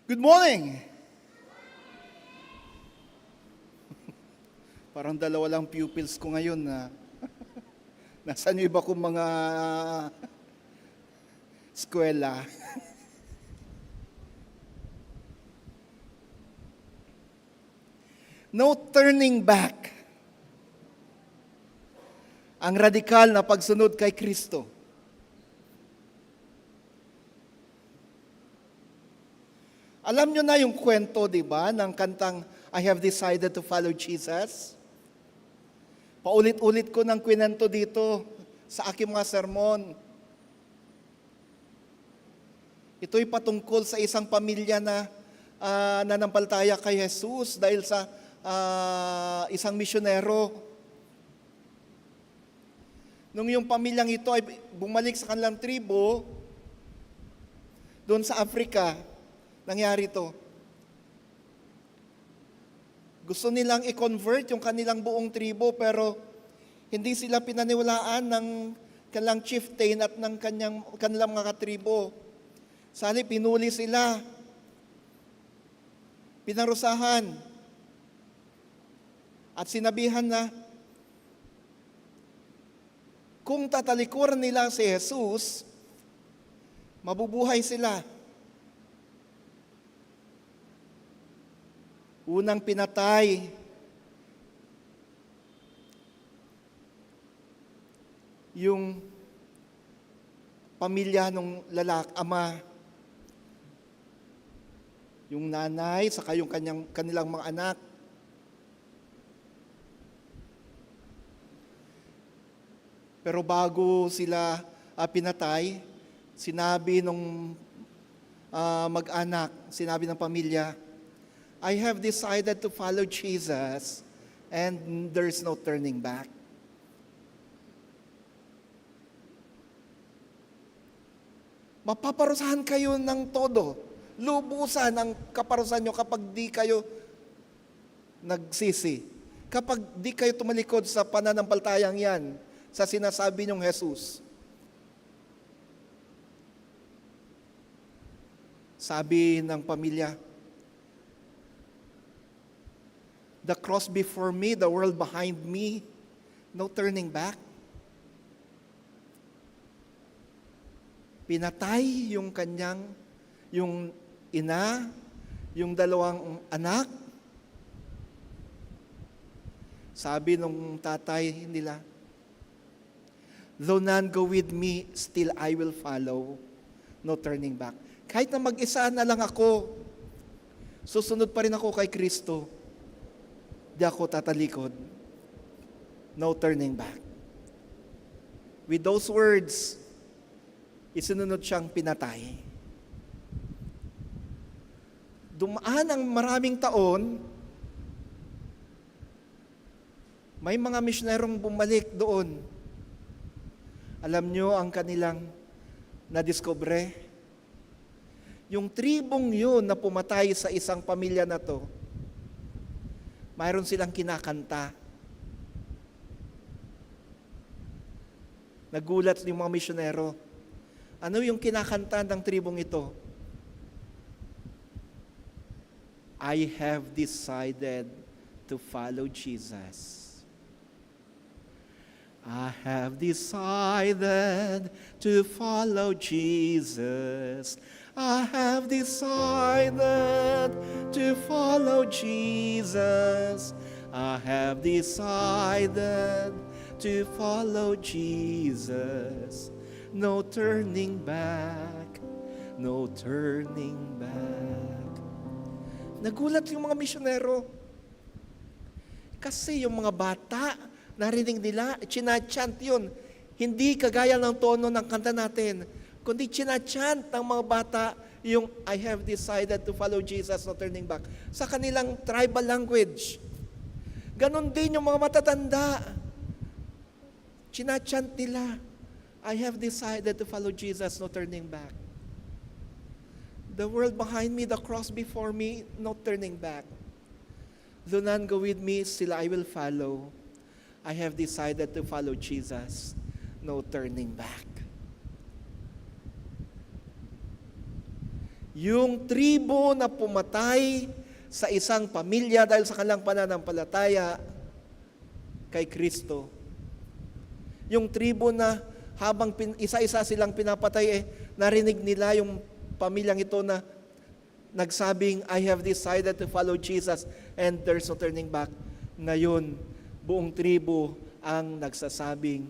Good morning! Parang dalawa lang pupils ko ngayon na nasaan yung iba kong mga eskwela. No turning back. Ang radikal na pagsunod kay Kristo. Alam nyo na yung kwento, di ba, ng kantang I have decided to follow Jesus? Paulit-ulit ko ng kwento dito sa aking mga sermon. Ito'y patungkol sa isang pamilya na nanampalataya kay Jesus dahil sa isang misyonero. Nung yung pamilyang ito ay bumalik sa kanilang tribo, doon sa Africa, nangyari ito. Gusto nilang i-convert yung kanilang buong tribo pero hindi sila pinaniwalaan ng kanilang chieftain at ng kanilang mga katribo. Sali, pinuli sila. Pinarusahan. At sinabihan na, kung tatalikuran nila si Jesus, mabubuhay sila. Unang pinatay yung pamilya ng ama, yung nanay, saka yung kanilang mga anak. Pero bago sila pinatay, sinabi nung mag-anak, sinabi ng pamilya, I have decided to follow Jesus and there's no turning back. Mapaparusahan kayo ng todo. Lubusan ang kaparusahan nyo kapag di kayo nagsisi. Kapag di kayo tumalikod sa pananampalatayang yan, sa sinasabi niyong Jesus. Sabi ng pamilya, the cross before me, the world behind me, no turning back. Pinatay yung yung ina, yung dalawang anak. Sabi nung tatay nila, though none go with me, still I will follow. No turning back. Kahit na mag-isa na lang ako, susunod pa rin ako kay Kristo. Di ako tatalikod. No turning back. With those words, isinunod siyang pinatay. Dumaan ang maraming taon, may mga misyonerong bumalik doon. Alam nyo ang kanilang nadiskubre? Yung tribong yun na pumatay sa isang pamilya na to, mayroon silang kinakanta. Nagulat yung mga misyonero. Ano yung kinakanta ng tribong ito? I have decided to follow Jesus. I have decided to follow Jesus. I have decided to follow Jesus. I have decided to follow Jesus. No turning back, no turning back. Nagulat yung mga misyonero. Kasi yung mga bata, narinig nila, chinachant yun. Hindi kagaya ng tono ng kanta natin, kundi chinachant ng mga bata yung I have decided to follow Jesus, no turning back. Sa kanilang tribal language. Ganon din yung mga matatanda. Chinachant nila, I have decided to follow Jesus, no turning back. The world behind me, the cross before me, no turning back. Though none go with me, still I will follow. I have decided to follow Jesus, no turning back. Yung tribo na pumatay sa isang pamilya dahil sa kanilang pananampalataya kay Kristo. Yung tribo na habang isa-isa silang pinapatay, narinig nila yung pamilyang ito na nagsabing, I have decided to follow Jesus and there's no turning back. Ngayon, buong tribo ang nagsasabing,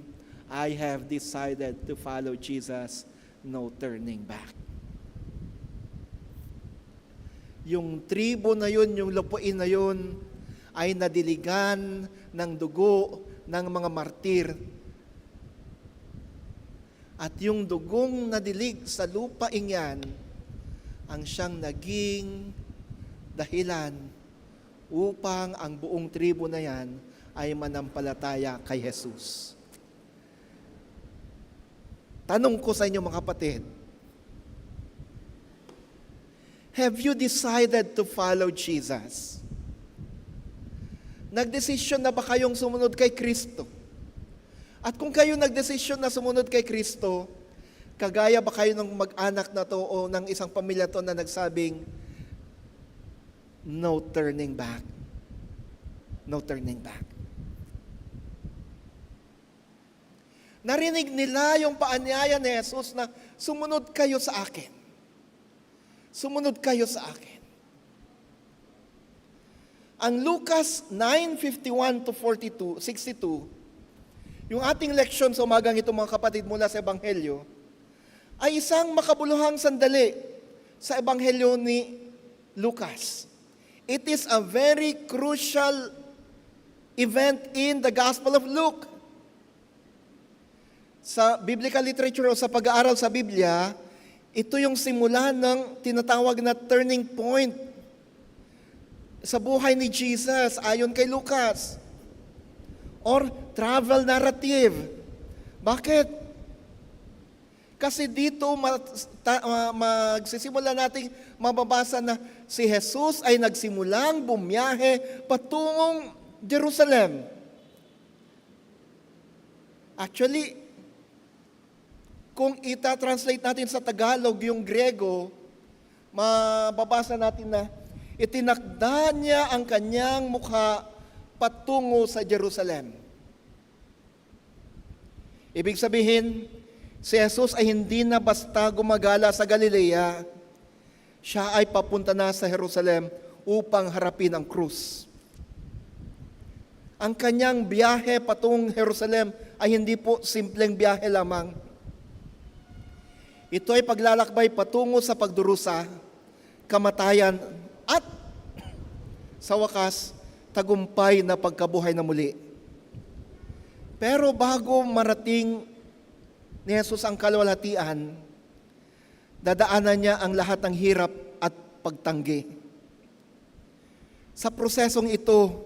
I have decided to follow Jesus, no turning back. Yung tribo na yun, yung lupuin na yun, ay nadiligan ng dugo ng mga martir. At yung dugong nadilig sa lupaing yan, ang siyang naging dahilan upang ang buong tribo na yan ay manampalataya kay Jesus. Tanong ko sa inyo mga kapatid, have you decided to follow Jesus? Nagdesisyon na ba kayong sumunod kay Kristo? At kung kayo nagdesisyon na sumunod kay Kristo, kagaya ba kayo ng mag-anak na to o ng isang pamilya to na nagsabing, no turning back. No turning back. Narinig nila yung paanyaya ni Jesus na sumunod kayo sa akin. Sumunod kayo sa akin. Ang Lucas 9:51 to 62, yung ating leksyon sa umagang ito mga kapatid mula sa Ebanghelyo, ay isang makabuluhang sandali sa Ebanghelyo ni Lucas. It is a very crucial event in the Gospel of Luke. Sa biblical literature o sa pag-aaral sa Biblia, ito yung simula ng tinatawag na turning point sa buhay ni Jesus ayon kay Lucas. Or travel narrative. Bakit? Kasi dito magsisimula nating mababasa na si Jesus ay nagsimulang bumiyahe patungong Jerusalem. Actually, kung ita-translate natin sa Tagalog yung Grego, mababasa natin na itinakda niya ang kanyang mukha patungo sa Jerusalem. Ibig sabihin, si Jesus ay hindi na basta gumagala sa Galilea. Siya ay papunta na sa Jerusalem upang harapin ang krus. Ang kanyang biyahe patungong Jerusalem ay hindi po simpleng biyahe lamang. Ito ay paglalakbay patungo sa pagdurusa, kamatayan, at sa wakas, tagumpay na pagkabuhay na muli. Pero bago marating ni Jesus ang kaluwalhatian, dadaanan niya ang lahat ng hirap at pagtanggi. Sa prosesong ito,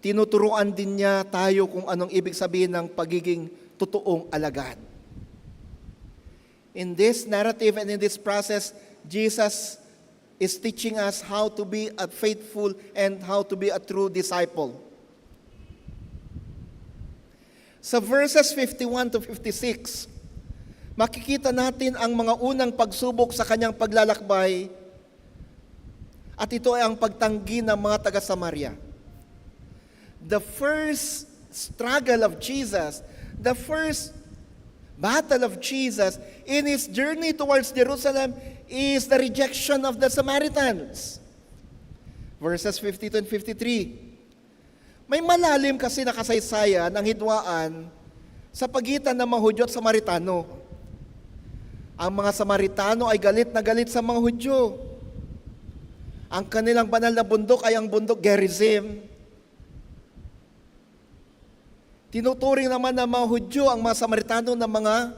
tinuturuan din niya tayo kung anong ibig sabihin ng pagiging totoong alagad. In this narrative and in this process, Jesus is teaching us how to be a faithful and how to be a true disciple. Sa verses 51 to 56, makikita natin ang mga unang pagsubok sa kanyang paglalakbay at ito ay ang pagtanggi ng mga taga-Samaria. The first struggle of Jesus, the first battle of Jesus in His journey towards Jerusalem is the rejection of the Samaritans. Verses 52 and 53. May malalim kasi na kasaysayan ng hidwaan sa pagitan ng mga Hudyo at Samaritano. Ang mga Samaritano ay galit na galit sa mga Hudyo. Ang kanilang banal na bundok ay ang bundok Gerizim. Tinuturing naman ng mga Hudyo ang mga Samaritano na mga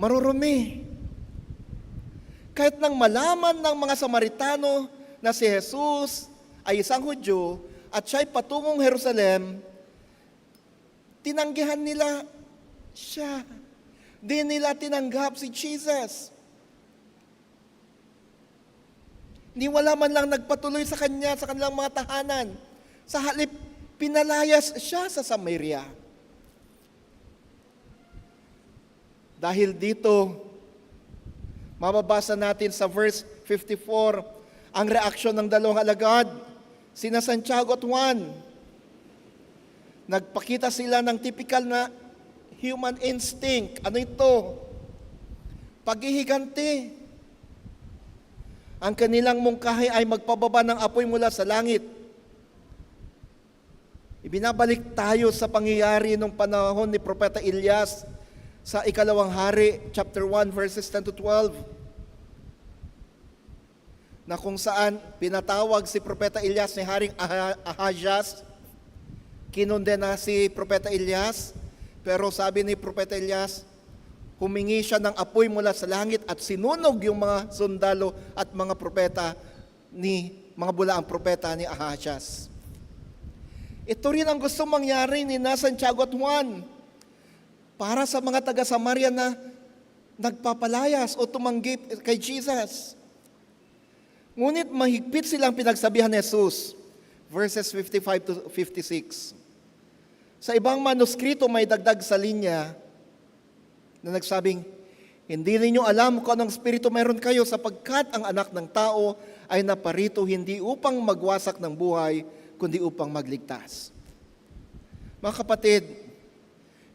marurumi. Kahit nang malaman ng mga Samaritano na si Jesus ay isang Hudyo at siya'y patungong Jerusalem, tinanggihan nila siya. Di nila tinanggap si Jesus. Ni wala man lang nagpatuloy sa kanya sa kanilang mga tahanan. Sa halip, pinalayas siya sa Samaria. Dahil dito, mababasa natin sa verse 54, ang reaksyon ng dalawang alagad, sina Santiago at Juan. Nagpakita sila ng typical na human instinct. Ano ito? Paghihiganti. Ang kanilang mungkahi ay magpababa ng apoy mula sa langit. Ibinabalik tayo sa pangyayari nung panahon ni Propeta Elias sa Ikalawang Hari, chapter 1, verses 10 to 12. Na kung saan pinatawag si Propeta Elias ni Haring Ahazas, kinondena si Propeta Elias, pero sabi ni Propeta Elias, humingi siya ng apoy mula sa langit at sinunog yung mga sundalo at mga propeta mga bulaang propeta ni Ahazas. Ito rin ang gusto mangyari ni Santiago at Juan para sa mga taga-Samaria na nagpapalayas o tumanggi kay Jesus. Ngunit mahigpit silang pinagsabihan ni Jesus. Verses 55 to 56. Sa ibang manuskrito may dagdag sa linya na nagsabing, hindi ninyo alam kung anong spirito meron kayo sapagkat ang anak ng tao ay naparito hindi upang magwasak ng buhay, kundi upang magligtas. Mga kapatid,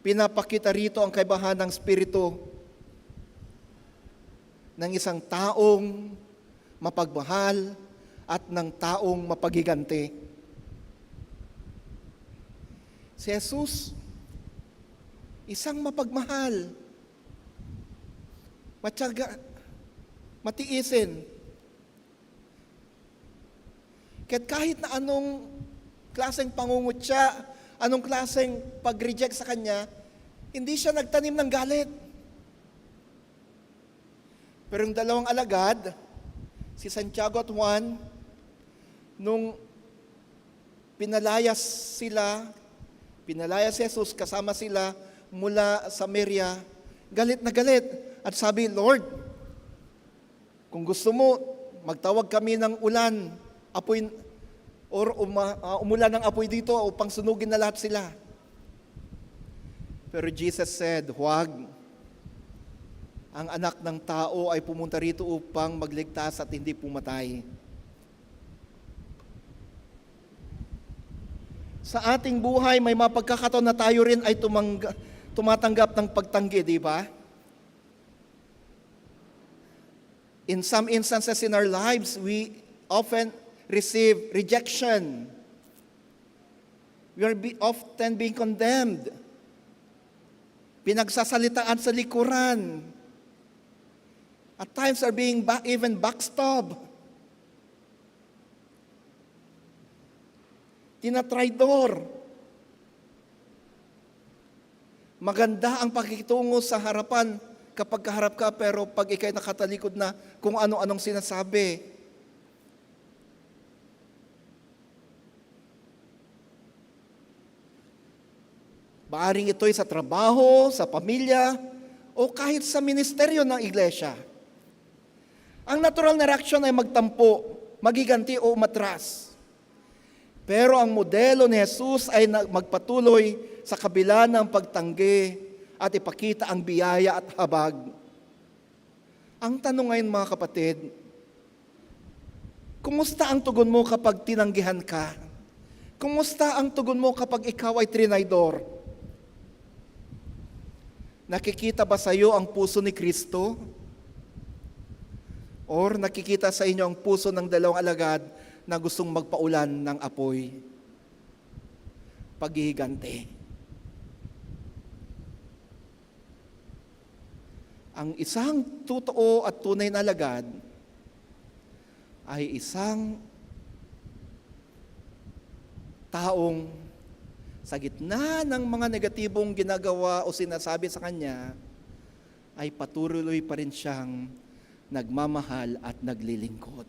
pinapakita rito ang kaibahan ng spirito ng isang taong mapagmahal at ng taong mapaghiganti. Si Jesus, isang mapagmahal, matyaga, matiisin. Kahit na anong klaseng pangungutya, anong klaseng pag-reject sa kanya, hindi siya nagtanim ng galit. Pero yung dalawang alagad, si Santiago at Juan, nung pinalayas si Jesus kasama sila mula Samaria, galit na galit. At sabi, Lord, kung gusto mo, magtawag kami ng ulan, apoy, or umulan ng apoy dito upang sunugin na lahat sila. Pero Jesus said, huwag. Ang anak ng tao ay pumunta rito upang magligtas at hindi pumatay. Sa ating buhay, may mapagkakataon na tayo rin ay tumatanggap ng pagtanggi, di ba? In some instances in our lives, we often receive rejection. We are often being condemned. Pinagsasalitaan sa likuran. At times are being even backstabbed. Tinatraidor. Maganda ang pakikitungo sa harapan kapag kaharap ka, pero pag ikay nakatalikod na kung ano-anong sinasabi. Maaring ito'y sa trabaho, sa pamilya, o kahit sa ministeryo ng iglesia. Ang natural na reaksyon ay magtampo, magiganti o umatras. Pero ang modelo ni Jesus ay magpatuloy sa kabila ng pagtanggi at ipakita ang biyaya at habag. Ang tanong ngayon mga kapatid, kumusta ang tugon mo kapag tinanggihan ka? Kumusta ang tugon mo kapag ikaw ay trinaydor? Nakikita ba sa iyo ang puso ni Kristo? Or nakikita sa inyo ang puso ng dalawang alagad na gustong magpaulan ng apoy? Paghihiganti. Ang isang totoo at tunay na alagad ay isang taong sa gitna ng mga negatibong ginagawa o sinasabi sa kanya, ay patuloy pa rin siyang nagmamahal at naglilingkod.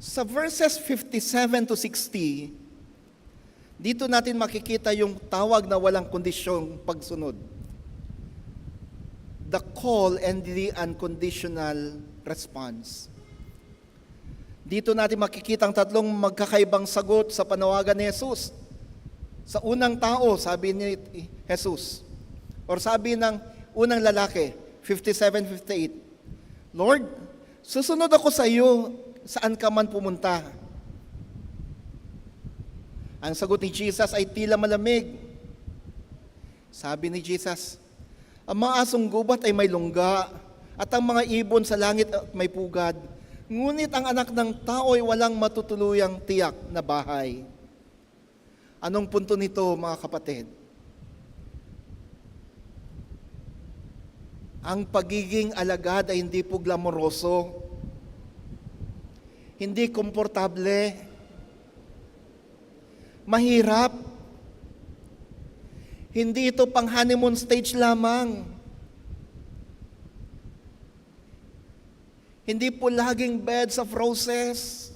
Sa verses 57 to 60, dito natin makikita yung tawag na walang kondisyong pagsunod. The call and the unconditional response. Dito natin makikita ang tatlong magkakaibang sagot sa panawagan ni Jesus. Sa unang tao, sabi ni Jesus, or sabi ng unang lalaki, 57-58, Lord, susunod ako sa iyo saan ka man pumunta. Ang sagot ni Jesus ay tila malamig. Sabi ni Jesus, ang mga asong gubat ay may lungga at ang mga ibon sa langit ay may pugad. Ngunit ang anak ng tao ay walang matutuluyang tiyak na bahay. Anong punto nito mga kapatid? Ang pagiging alagad ay hindi po glamoroso, hindi komportable, mahirap. Hindi ito pang honeymoon stage lamang. Hindi po laging beds of roses.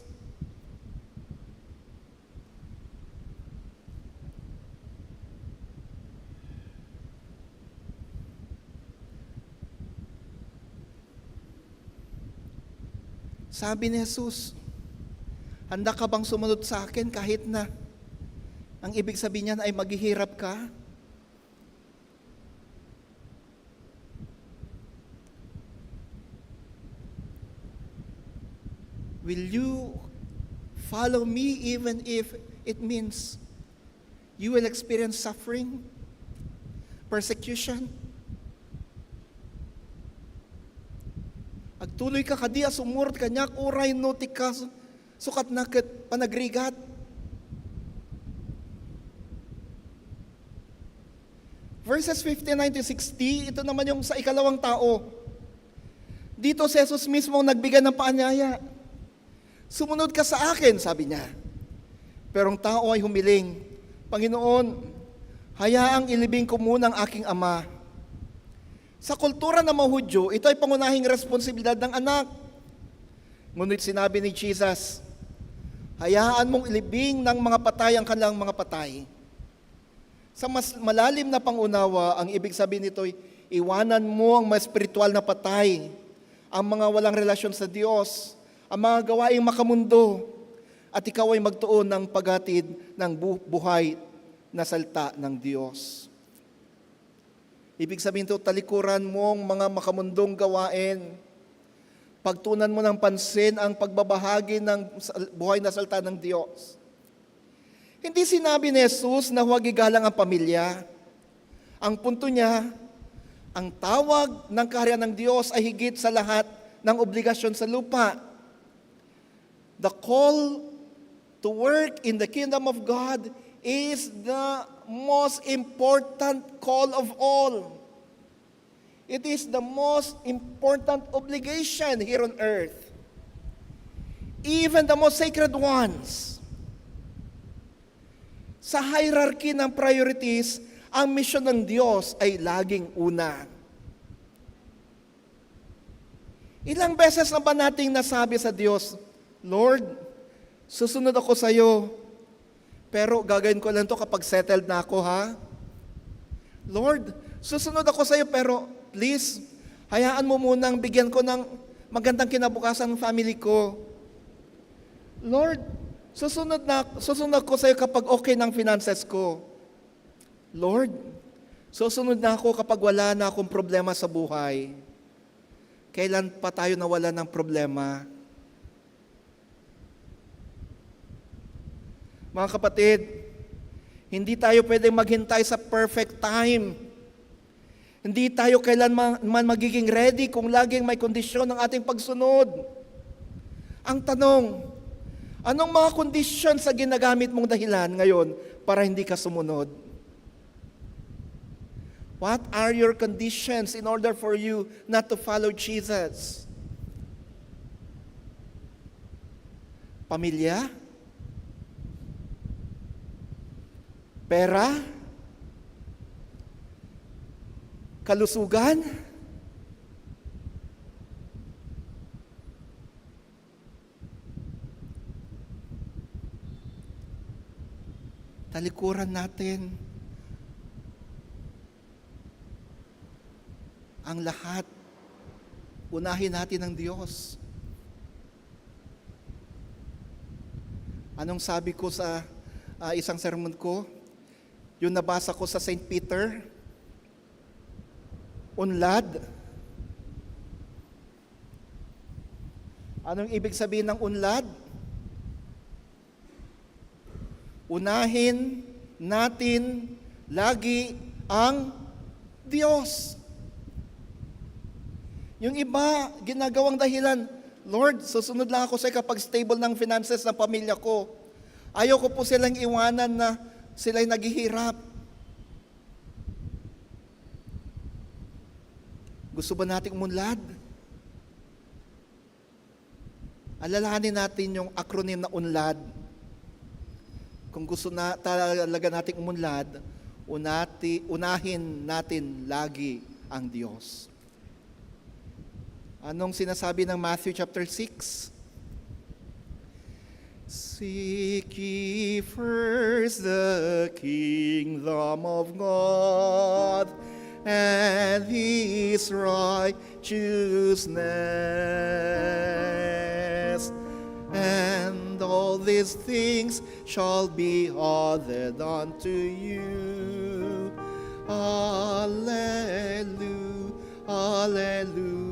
Sabi ni Jesus, handa ka bang sumunod sa akin kahit na ang ibig sabihin niyan ay maghihirap ka? Will you follow me even if it means you will experience suffering, persecution? Agtuloy ka kadi asumurot kanyak uray no tika sukat na ket panagrigat. Verses 59 to 60, ito naman yung sa ikalawang tao. Dito si Jesus mismo nagbigay ng paanyaya. Sumunod ka sa akin, sabi niya. Pero ang tao ay humiling, Panginoon, hayaang ilibing ko muna ang aking ama. Sa kultura ng mga Hudyo, ito ay pangunahing responsibilidad ng anak. Ngunit sinabi ni Jesus, hayaan mong ilibing ng mga patay ang kanilang mga patay. Sa mas malalim na pangunawa, ang ibig sabihin nito ay iwanan mo ang mga espiritual na patay, ang mga walang relasyon sa Diyos, ang mga gawaing makamundo, at ikaw ay magtuon ng paghatid ng buhay na salita ng Diyos. Ibig sabihin ito, talikuran mo ang mga makamundong gawain. Pagtunan mo ng pansin ang pagbabahagi ng buhay na salita ng Diyos. Hindi sinabi ni Jesus na huwag igalang ang pamilya. Ang punto niya, ang tawag ng kaharian ng Diyos ay higit sa lahat ng obligasyon sa lupa. The call to work in the kingdom of God is the most important call of all. It is the most important obligation here on earth. Even the most sacred ones. Sa hierarchy ng priorities, ang misyon ng Diyos ay laging una. Ilang beses na ba nating nasabi sa Diyos, Lord, susunod ako sa iyo, pero gagawin ko lang to kapag settled na ako, ha? Lord, susunod ako sa iyo, pero please, hayaan mo munang bigyan ko ng magandang kinabukasan ng family ko. Lord, susunod ko sa iyo kapag okay ng finances ko. Lord, susunod na ako kapag wala na akong problema sa buhay. Kailan pa tayo nawala ng problema? Mga kapatid, hindi tayo pwedeng maghintay sa perfect time. Hindi tayo kailanman magiging ready kung laging may kondisyon ng ating pagsunod. Ang tanong, anong mga kondisyon sa ginagamit mong dahilan ngayon para hindi ka sumunod? What are your conditions in order for you not to follow Jesus? Pamilya? Pera? Kalusugan? Talikuran natin ang lahat. Unahin natin ang Diyos. Anong sabi ko sa isang sermon ko? Yung nabasa ko sa St. Peter, unlad. Anong ibig sabihin ng unlad? Unahin natin lagi ang Diyos. Yung iba, ginagawang dahilan, Lord, susunod lang ako sa kapag stable ng finances ng pamilya ko. Ayoko po silang iwanan na sila'y naghihirap. Gusto ba nating umunlad? Alalahanin natin yung acronym na UNLAD. Kung gusto na talaga nating umunlad, unahin natin lagi ang Diyos. Anong sinasabi ng Matthew chapter 6? Seek ye first the kingdom of God and His righteousness, and all these things shall be added unto you. Hallelujah, hallelujah.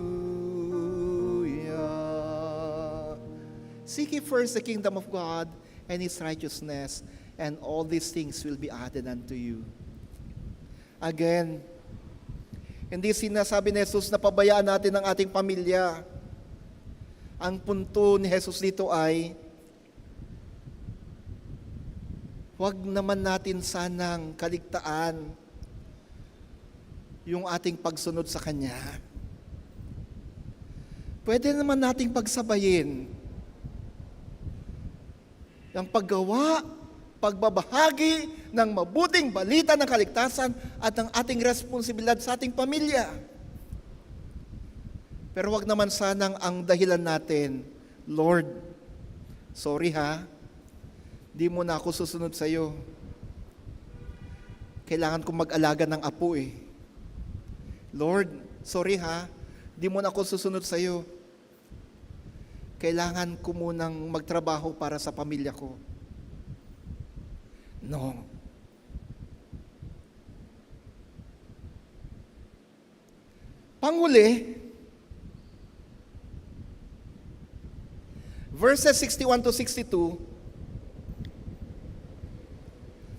Seek ye first the kingdom of God and His righteousness, and all these things will be added unto you. Again, hindi sinasabi ni Jesus na pabayaan natin ang ating pamilya. Ang punto ni Jesus dito ay, huwag naman natin sanang kaligtaan yung ating pagsunod sa Kanya. Pwede naman nating pagsabayin ang paggawa, pagbabahagi ng mabuting balita ng kaligtasan at ang ating responsibilidad sa ating pamilya. Pero wag naman sanang ang dahilan natin, Lord, sorry ha, di mo na ako susunod sa iyo. Kailangan kong mag-alaga ng apo eh. Lord, sorry ha, di mo na ako susunod sa iyo. Kailangan ko munang magtrabaho para sa pamilya ko. No. Panghuli, verses 61 to 62,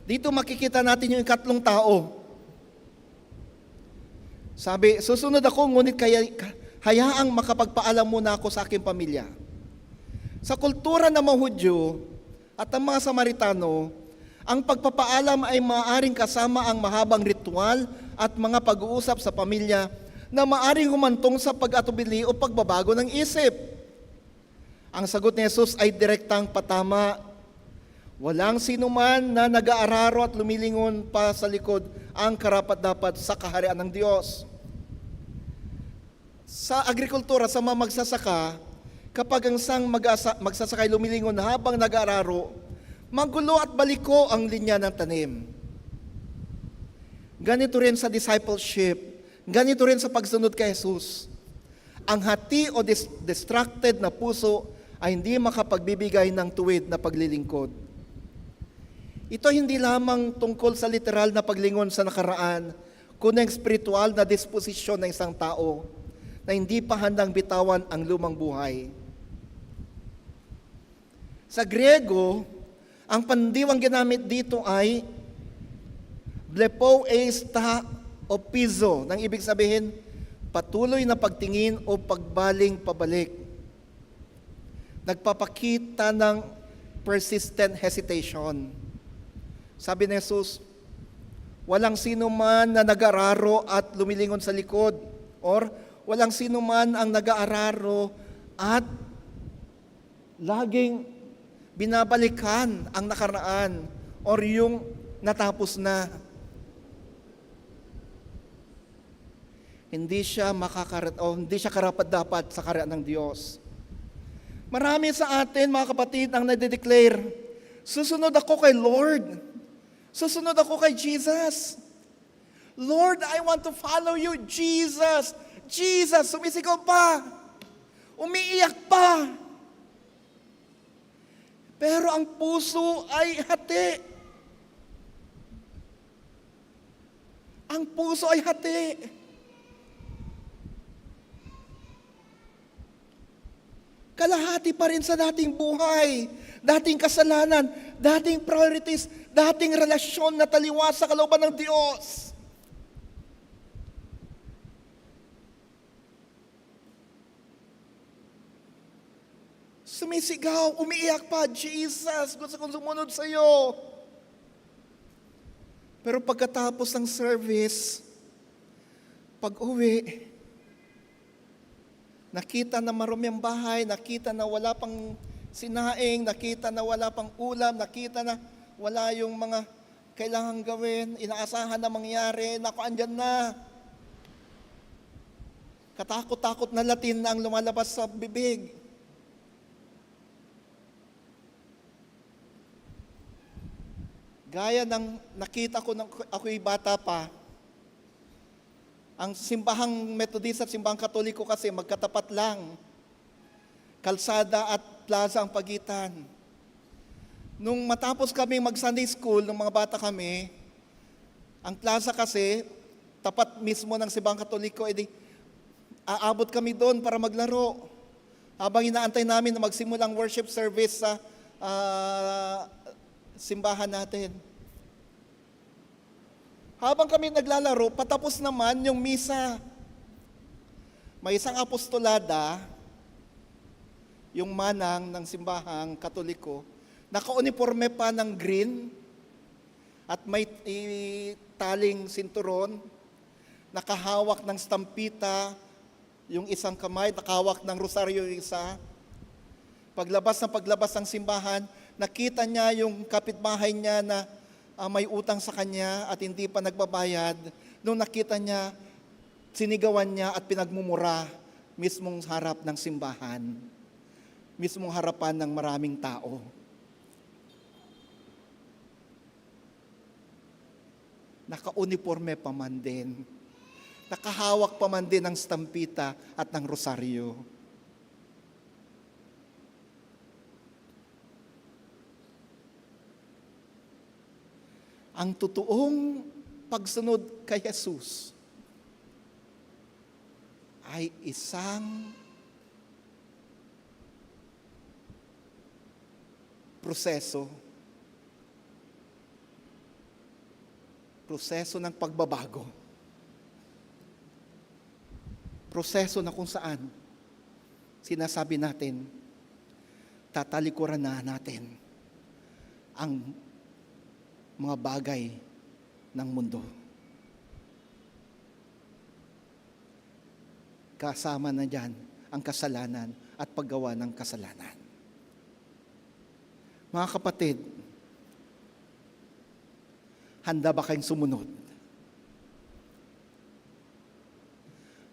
dito makikita natin yung ikatlong tao. Sabi, susunod ako, ngunit hayaang makapagpaalam muna ako sa aking pamilya. Sa kultura ng mga Hudyo at ang mga Samaritano, ang pagpapaalam ay maaaring kasama ang mahabang ritual at mga pag-uusap sa pamilya na maaaring humantong sa pag-atubili o pagbabago ng isip. Ang sagot ni Jesus ay direktang patama. Walang sinuman na nag-aararo at lumilingon pa sa likod ang karapat-dapat sa kaharian ng Diyos. Sa agrikultura, sa mga magsasaka, kapag ang isang magsasakay lumilingon habang nag-aararo, magulo at baliko ang linya ng tanim. Ganito rin sa discipleship, ganito rin sa pagsunod kay Jesus. Ang hati o distracted na puso ay hindi makapagbibigay ng tuwid na paglilingkod. Ito hindi lamang tungkol sa literal na paglingon sa nakaraan, kundi spiritual na disposisyon ng isang tao na hindi pa handang bitawan ang lumang buhay. Sa Griego, ang pandiwang ginamit dito ay blepo eista o piso, nang ibig sabihin, patuloy na pagtingin o pagbaling pabalik. Nagpapakita ng persistent hesitation. Sabi ni Jesus, walang sino man na nag-aararo at lumilingon sa likod, or walang sino man ang nag-aararo at laging binabalikan ang nakaraan or yung natapos na. Hindi siya karapat-dapat sa kaharian ng Diyos. Marami sa atin, mga kapatid, ang nade-declare, susunod ako kay Lord. Susunod ako kay Jesus. Lord, I want to follow you, Jesus. Jesus, sumisigaw pa. Umiiyak pa. Pero ang puso ay hati. Ang puso ay hati. Kalahati pa rin sa dating buhay, dating kasalanan, dating priorities, dating relasyon na taliwas sa kalooban ng Diyos. Sumisigaw, umiiyak pa, Jesus, gusto kong sumunod sa iyo. Pero pagkatapos ng service, pag-uwi, nakita na marumi ang bahay, nakita na wala pang sinaing, nakita na wala pang ulam, nakita na wala yung mga kailangan gawin, inaasahan na mangyari, naku, andyan na. Katakot-takot na Latin na ang lumalabas sa bibig. Gaya ng nakita ko nang ako'y bata pa, ang simbahang Metodista at simbahang Katoliko kasi magkatapat lang. Kalsada at plaza ang pagitan. Nung matapos kami mag-Sunday school, nung mga bata kami, ang plaza kasi, tapat mismo ng simbahang Katoliko, edi aabot kami doon para maglaro. Habang inaantay namin na magsimulang worship service sa simbahan natin. Habang kami naglalaro, patapos naman yung misa. May isang apostolada, yung manang ng simbahang Katoliko, naka-uniforme pa ng green at may taling sinturon, nakahawak ng stampita, yung isang kamay, nakahawak ng rosaryo yung isa. Paglabas ng simbahan, nakita niya yung kapitbahay niya na may utang sa kanya at hindi pa nagbabayad. Nung nakita niya, sinigawan niya at pinagmumura mismong harap ng simbahan, mismong harapan ng maraming tao. Naka-uniforme pa man din. Nakahawak pa man din ng stampita at ng rosaryo. Ang totoong pagsunod kay Jesus ay isang proseso ng pagbabago. Proseso na kung saan sinasabi natin, tatalikuran na natin ang mga bagay ng mundo. Kasama na dyan ang kasalanan at paggawa ng kasalanan. Mga kapatid, handa ba kayong sumunod?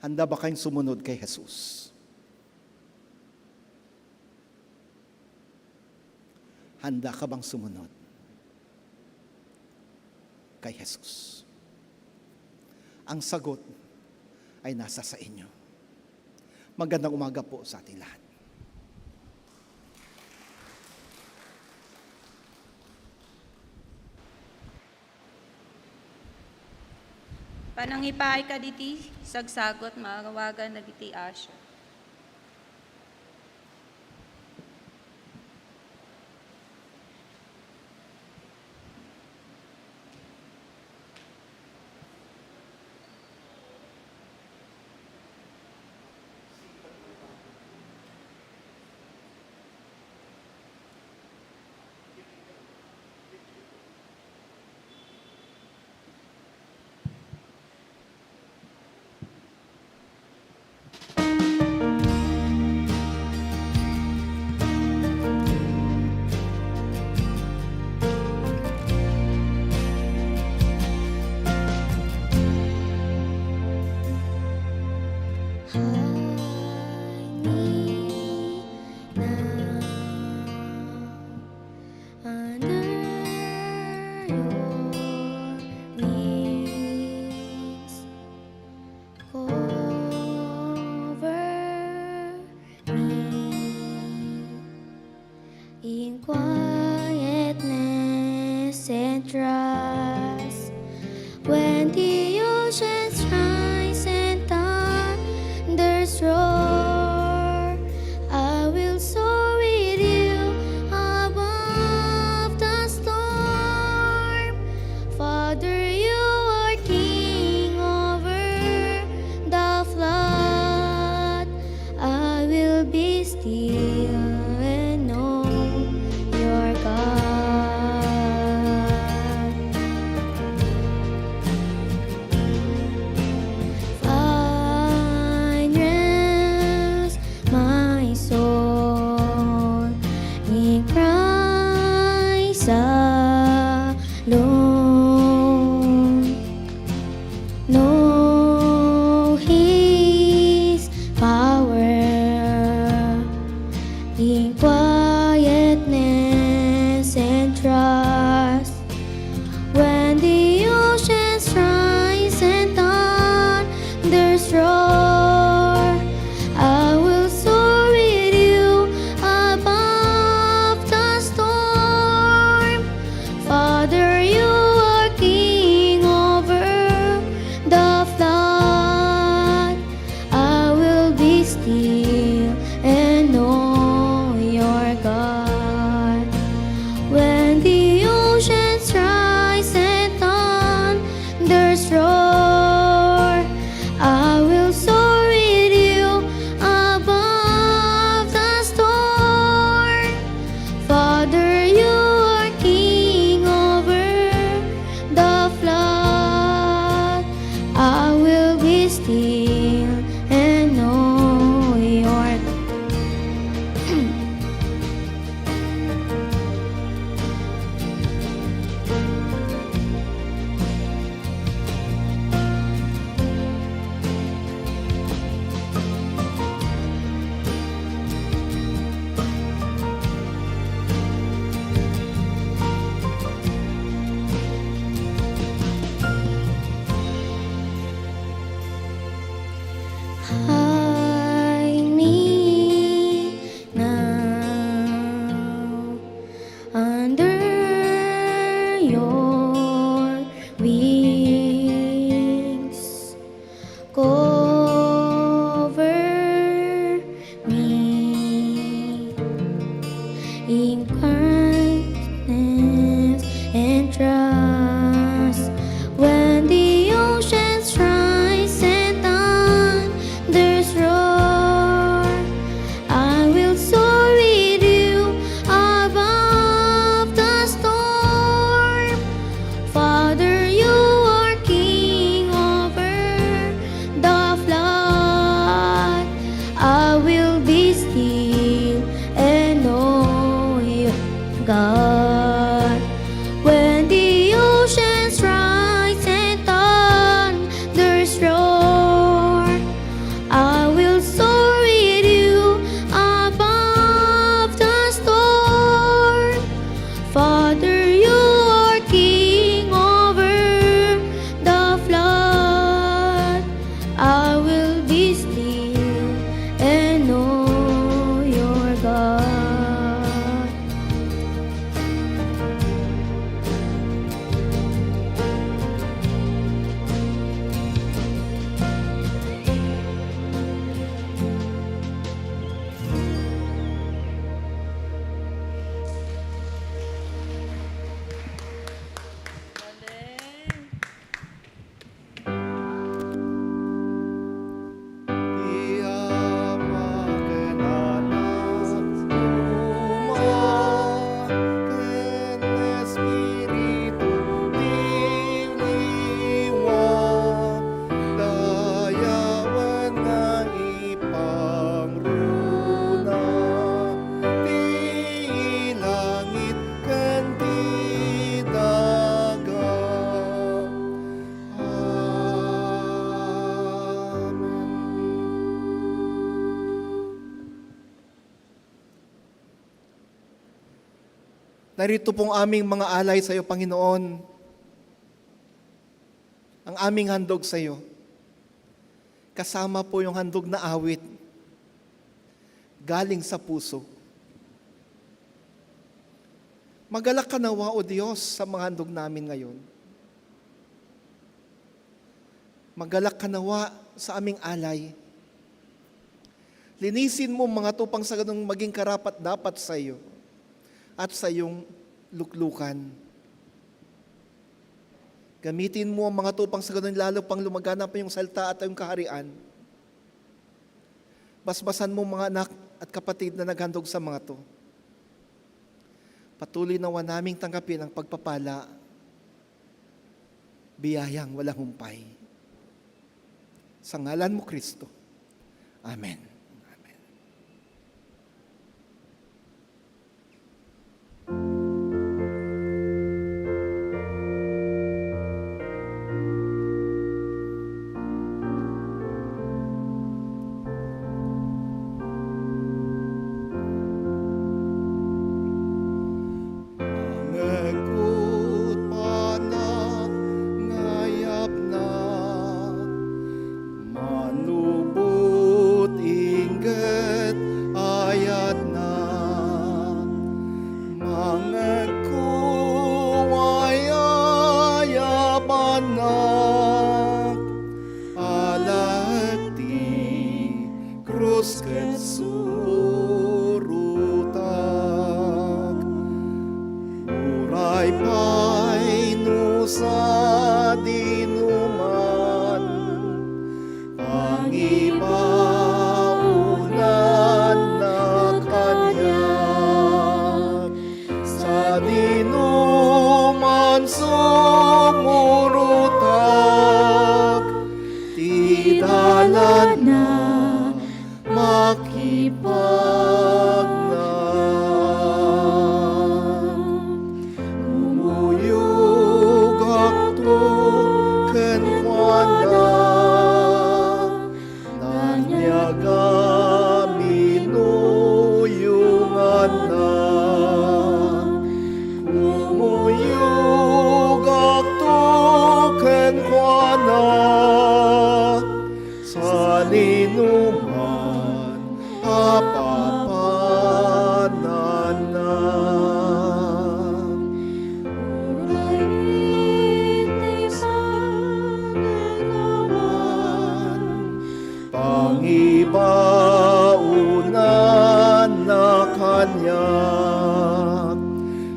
Handa ba kayong sumunod kay Jesus? Handa ka bang sumunod kay Jesus? Ang sagot ay nasa sa inyo. Magandang umaga po sa ating lahat. Panangipay ka diti, sagsagot, magawagan na diti asya. In quietness and trust, when the oceans rise and thunders roar, I will soar with you above the storm. Father, you are king over the flood. I will be still and know you're God. Find rest, my soul, in Christ alone. Know His power will be still and know your God. When the oceans rise and thunders roar, I will soar with you above the storm. Father, you are king over the flood. I will be still and know your God. Narito pong aming mga alay sa iyo, Panginoon. Ang aming handog sa iyo. Kasama po yung handog na awit. Galing sa puso. Magalak ka nawa, O Diyos, sa mga handog namin ngayon. Magalak ka nawa sa aming alay. Linisin mo mga tupang sa ganung maging karapat dapat sa iyo at sa iyong luklukan. Gamitin mo ang mga tupang sa ganun lalo pang lumagana pa yung salta at yung kaharian. Basbasan mo mga anak at kapatid na naghandog sa mga to. Patuloy nawa naming tanggapin ang pagpapala, biyayang walang humpay. Sa ngalan mo, Kristo. Amen. Pangibaunan na kanyak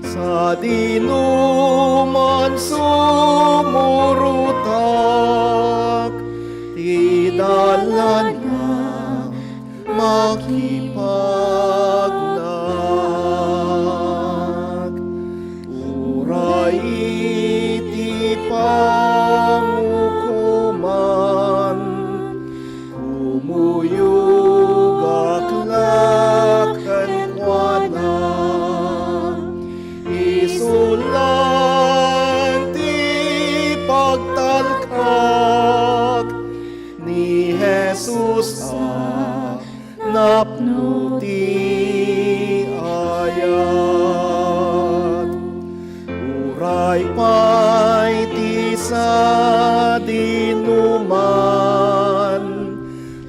sa dinuman sumurutak, di dalan na makipaglag. Uray iti pangukuman, kumuyog no di ayat. Uray pa'y ti sa dinuman,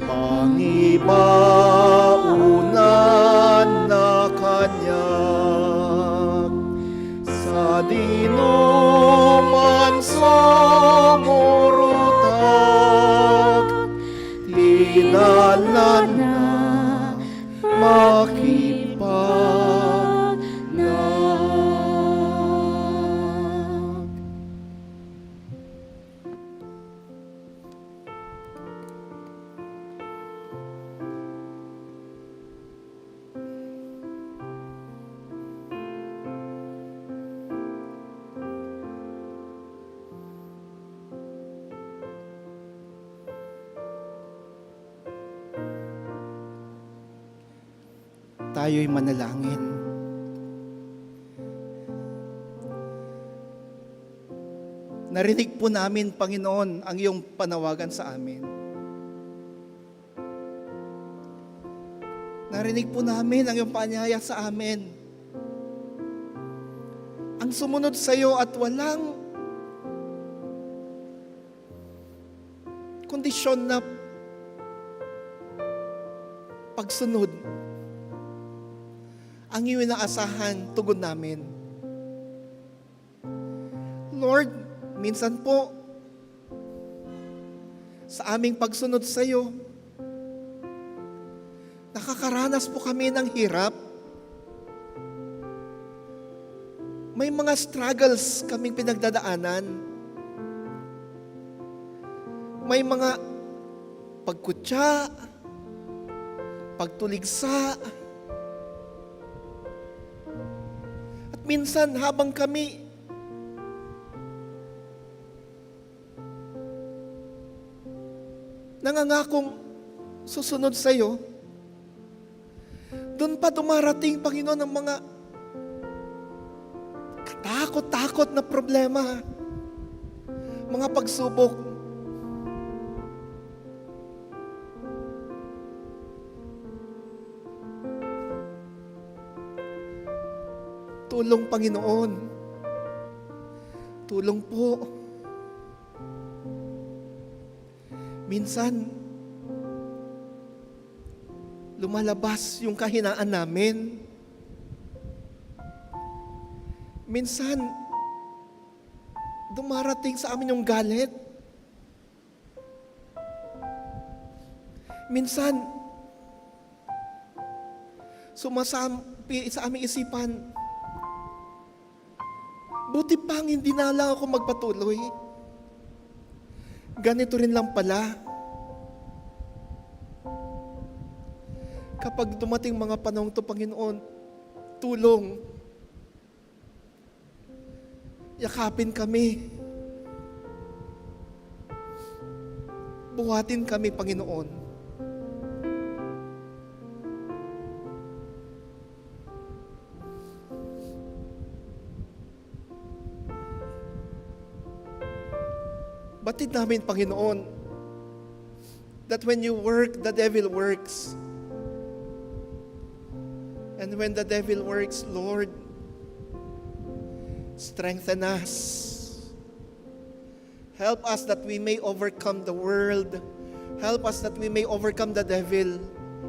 pangibaunan na kanyag. Sa dinuman sumurutag, tinalan na makipag-nag. Tayo'y manalangin. Narinig po namin, Panginoon, ang iyong panawagan sa amin. Narinig po namin ang iyong paanyaya sa amin. Ang sumunod sa iyo at walang kondisyon na pagsunod, ang iyong inaasahan, tugon namin. Lord, minsan po, sa aming pagsunod sa iyo, nakakaranas po kami ng hirap. May mga struggles kaming pinagdadaanan. May mga pagkutya, pagtuligsa. At minsan habang kami nangangakong susunod sa iyo, doon pa dumarating, Panginoon, ang mga katakot-takot na problema, mga pagsubok. Tulong, Panginoon. Tulong po. Minsan, lumalabas yung kahinaan namin. Minsan, dumarating sa amin yung galit. Minsan, sumasampi sa aming isipan, buti pang hindi na lang ako magpatuloy. Ganito rin lang pala. Kapag dumating mga panahon to, Panginoon, tulong. Yakapin kami. Buhatin kami, Panginoon. Batid namin, Panginoon, that when you work, the devil works. And when the devil works, Lord, strengthen us. Help us that we may overcome the world. Help us that we may overcome the devil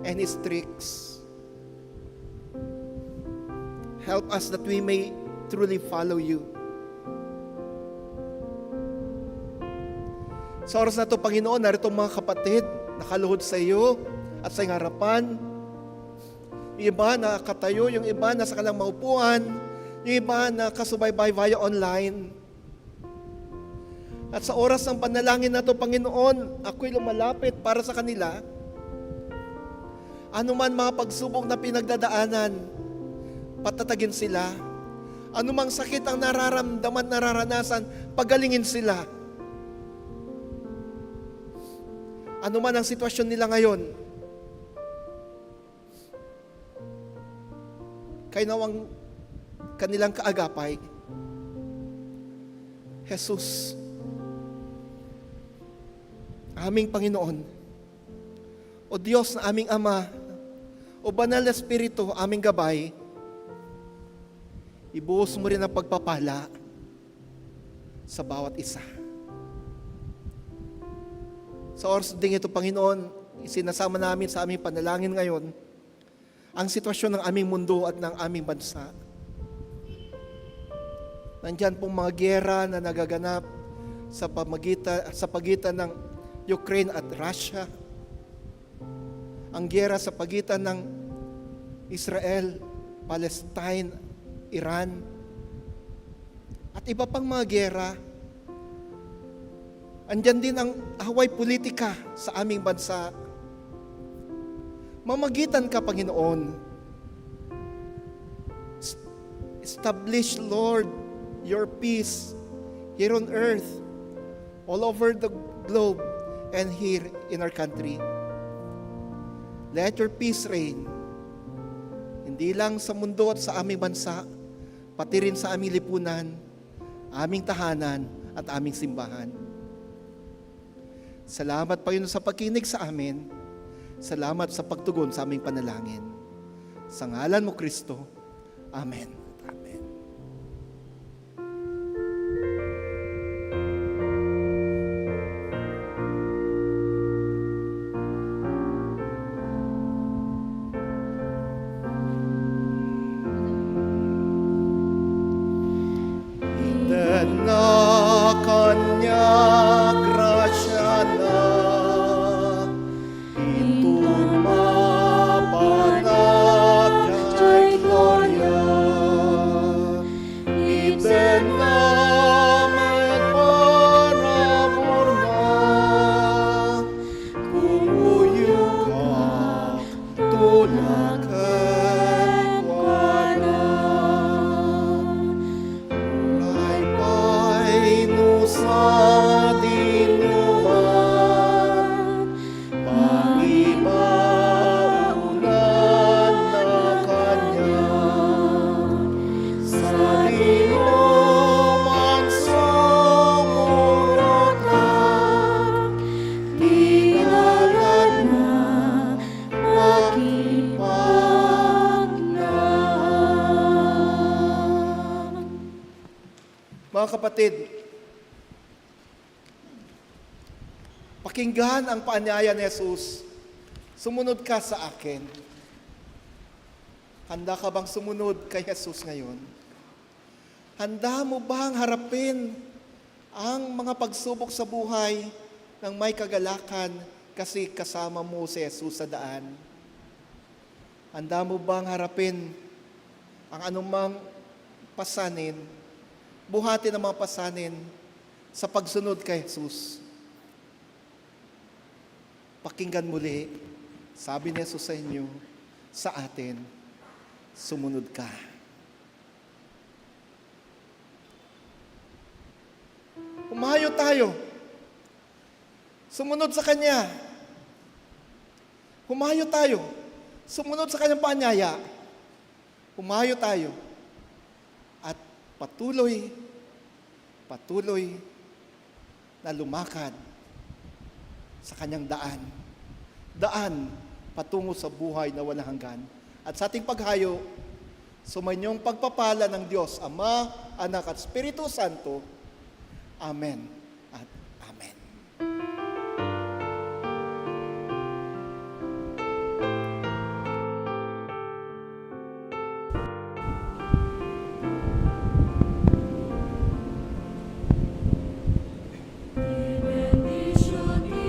and his tricks. Help us that we may truly follow you. Sa oras na ito, Panginoon, narito mga kapatid, nakaluhod sa iyo at sa iyong harapan. Yung iba nakatayo, yung iba nasa kanilang maupuan, yung iba nakasubaybay via online. At sa oras ng panalangin na ito, Panginoon, ako'y lumalapit para sa kanila. Ano man mga pagsubok na pinagdadaanan, patatagin sila. Ano mang sakit ang nararamdaman, nararanasan, pagalingin sila. Ano man ang sitwasyon nila ngayon, kay nawang kanilang kaagapay, Jesus, aming Panginoon, o Diyos na aming Ama, O Banal na Espiritu, aming gabay, ibuhos mo rin ang pagpapala sa bawat isa. Sa oras ding ito, Panginoon, isinasama namin sa aming panalangin ngayon ang sitwasyon ng aming mundo at ng aming bansa. Nandyan pong mga giyera na nagaganap sa pagitan ng Ukraine at Russia. Ang giyera sa pagitan ng Israel, Palestine, Iran, at iba pang mga giyera. Andyan din ang away politika sa aming bansa. Mamagitan ka, Panginoon. Establish, Lord, your peace here on earth, all over the globe, and here in our country. Let your peace reign, hindi lang sa mundo at sa aming bansa, pati rin sa aming lipunan, aming tahanan, at aming simbahan. Salamat, Panginoon, sa pagkinig sa amin. Salamat sa pagtugon sa aming panalangin. Sa ngalan mo, Kristo. Amen. Amen. Na kanya grasya na itumapanag kay gloria. Iten na magparamor na kumuyugak tulakan wala. Sa dinuman, pangibaunan na kanya. Sa dinuman sumurot lang, di nalan na makipaglang. Mga kapatid, pakinggan ang paanyaya ni Jesus. Sumunod ka sa akin. Handa ka bang sumunod kay Jesus ngayon? Handa mo bang harapin ang mga pagsubok sa buhay ng may kagalakan kasi kasama mo si Jesus sa daan? Handa mo bang harapin ang anumang pasanin, buhatin ang mga pasanin sa pagsunod kay Jesus? Pakinggan muli, sabi ni Jesus sa inyo, sa atin, sumunod ka. Humayo tayo. Sumunod sa Kanya. Humayo tayo. Sumunod sa Kanyang paanyaya. Humayo tayo. At patuloy na lumakad sa Kanyang daan patungo sa buhay na walang hanggan. At sa ating paghayo, sumainyong pagpapala ng Diyos, Ama, Anak at Espiritu Santo. Amen at Amen. Benediction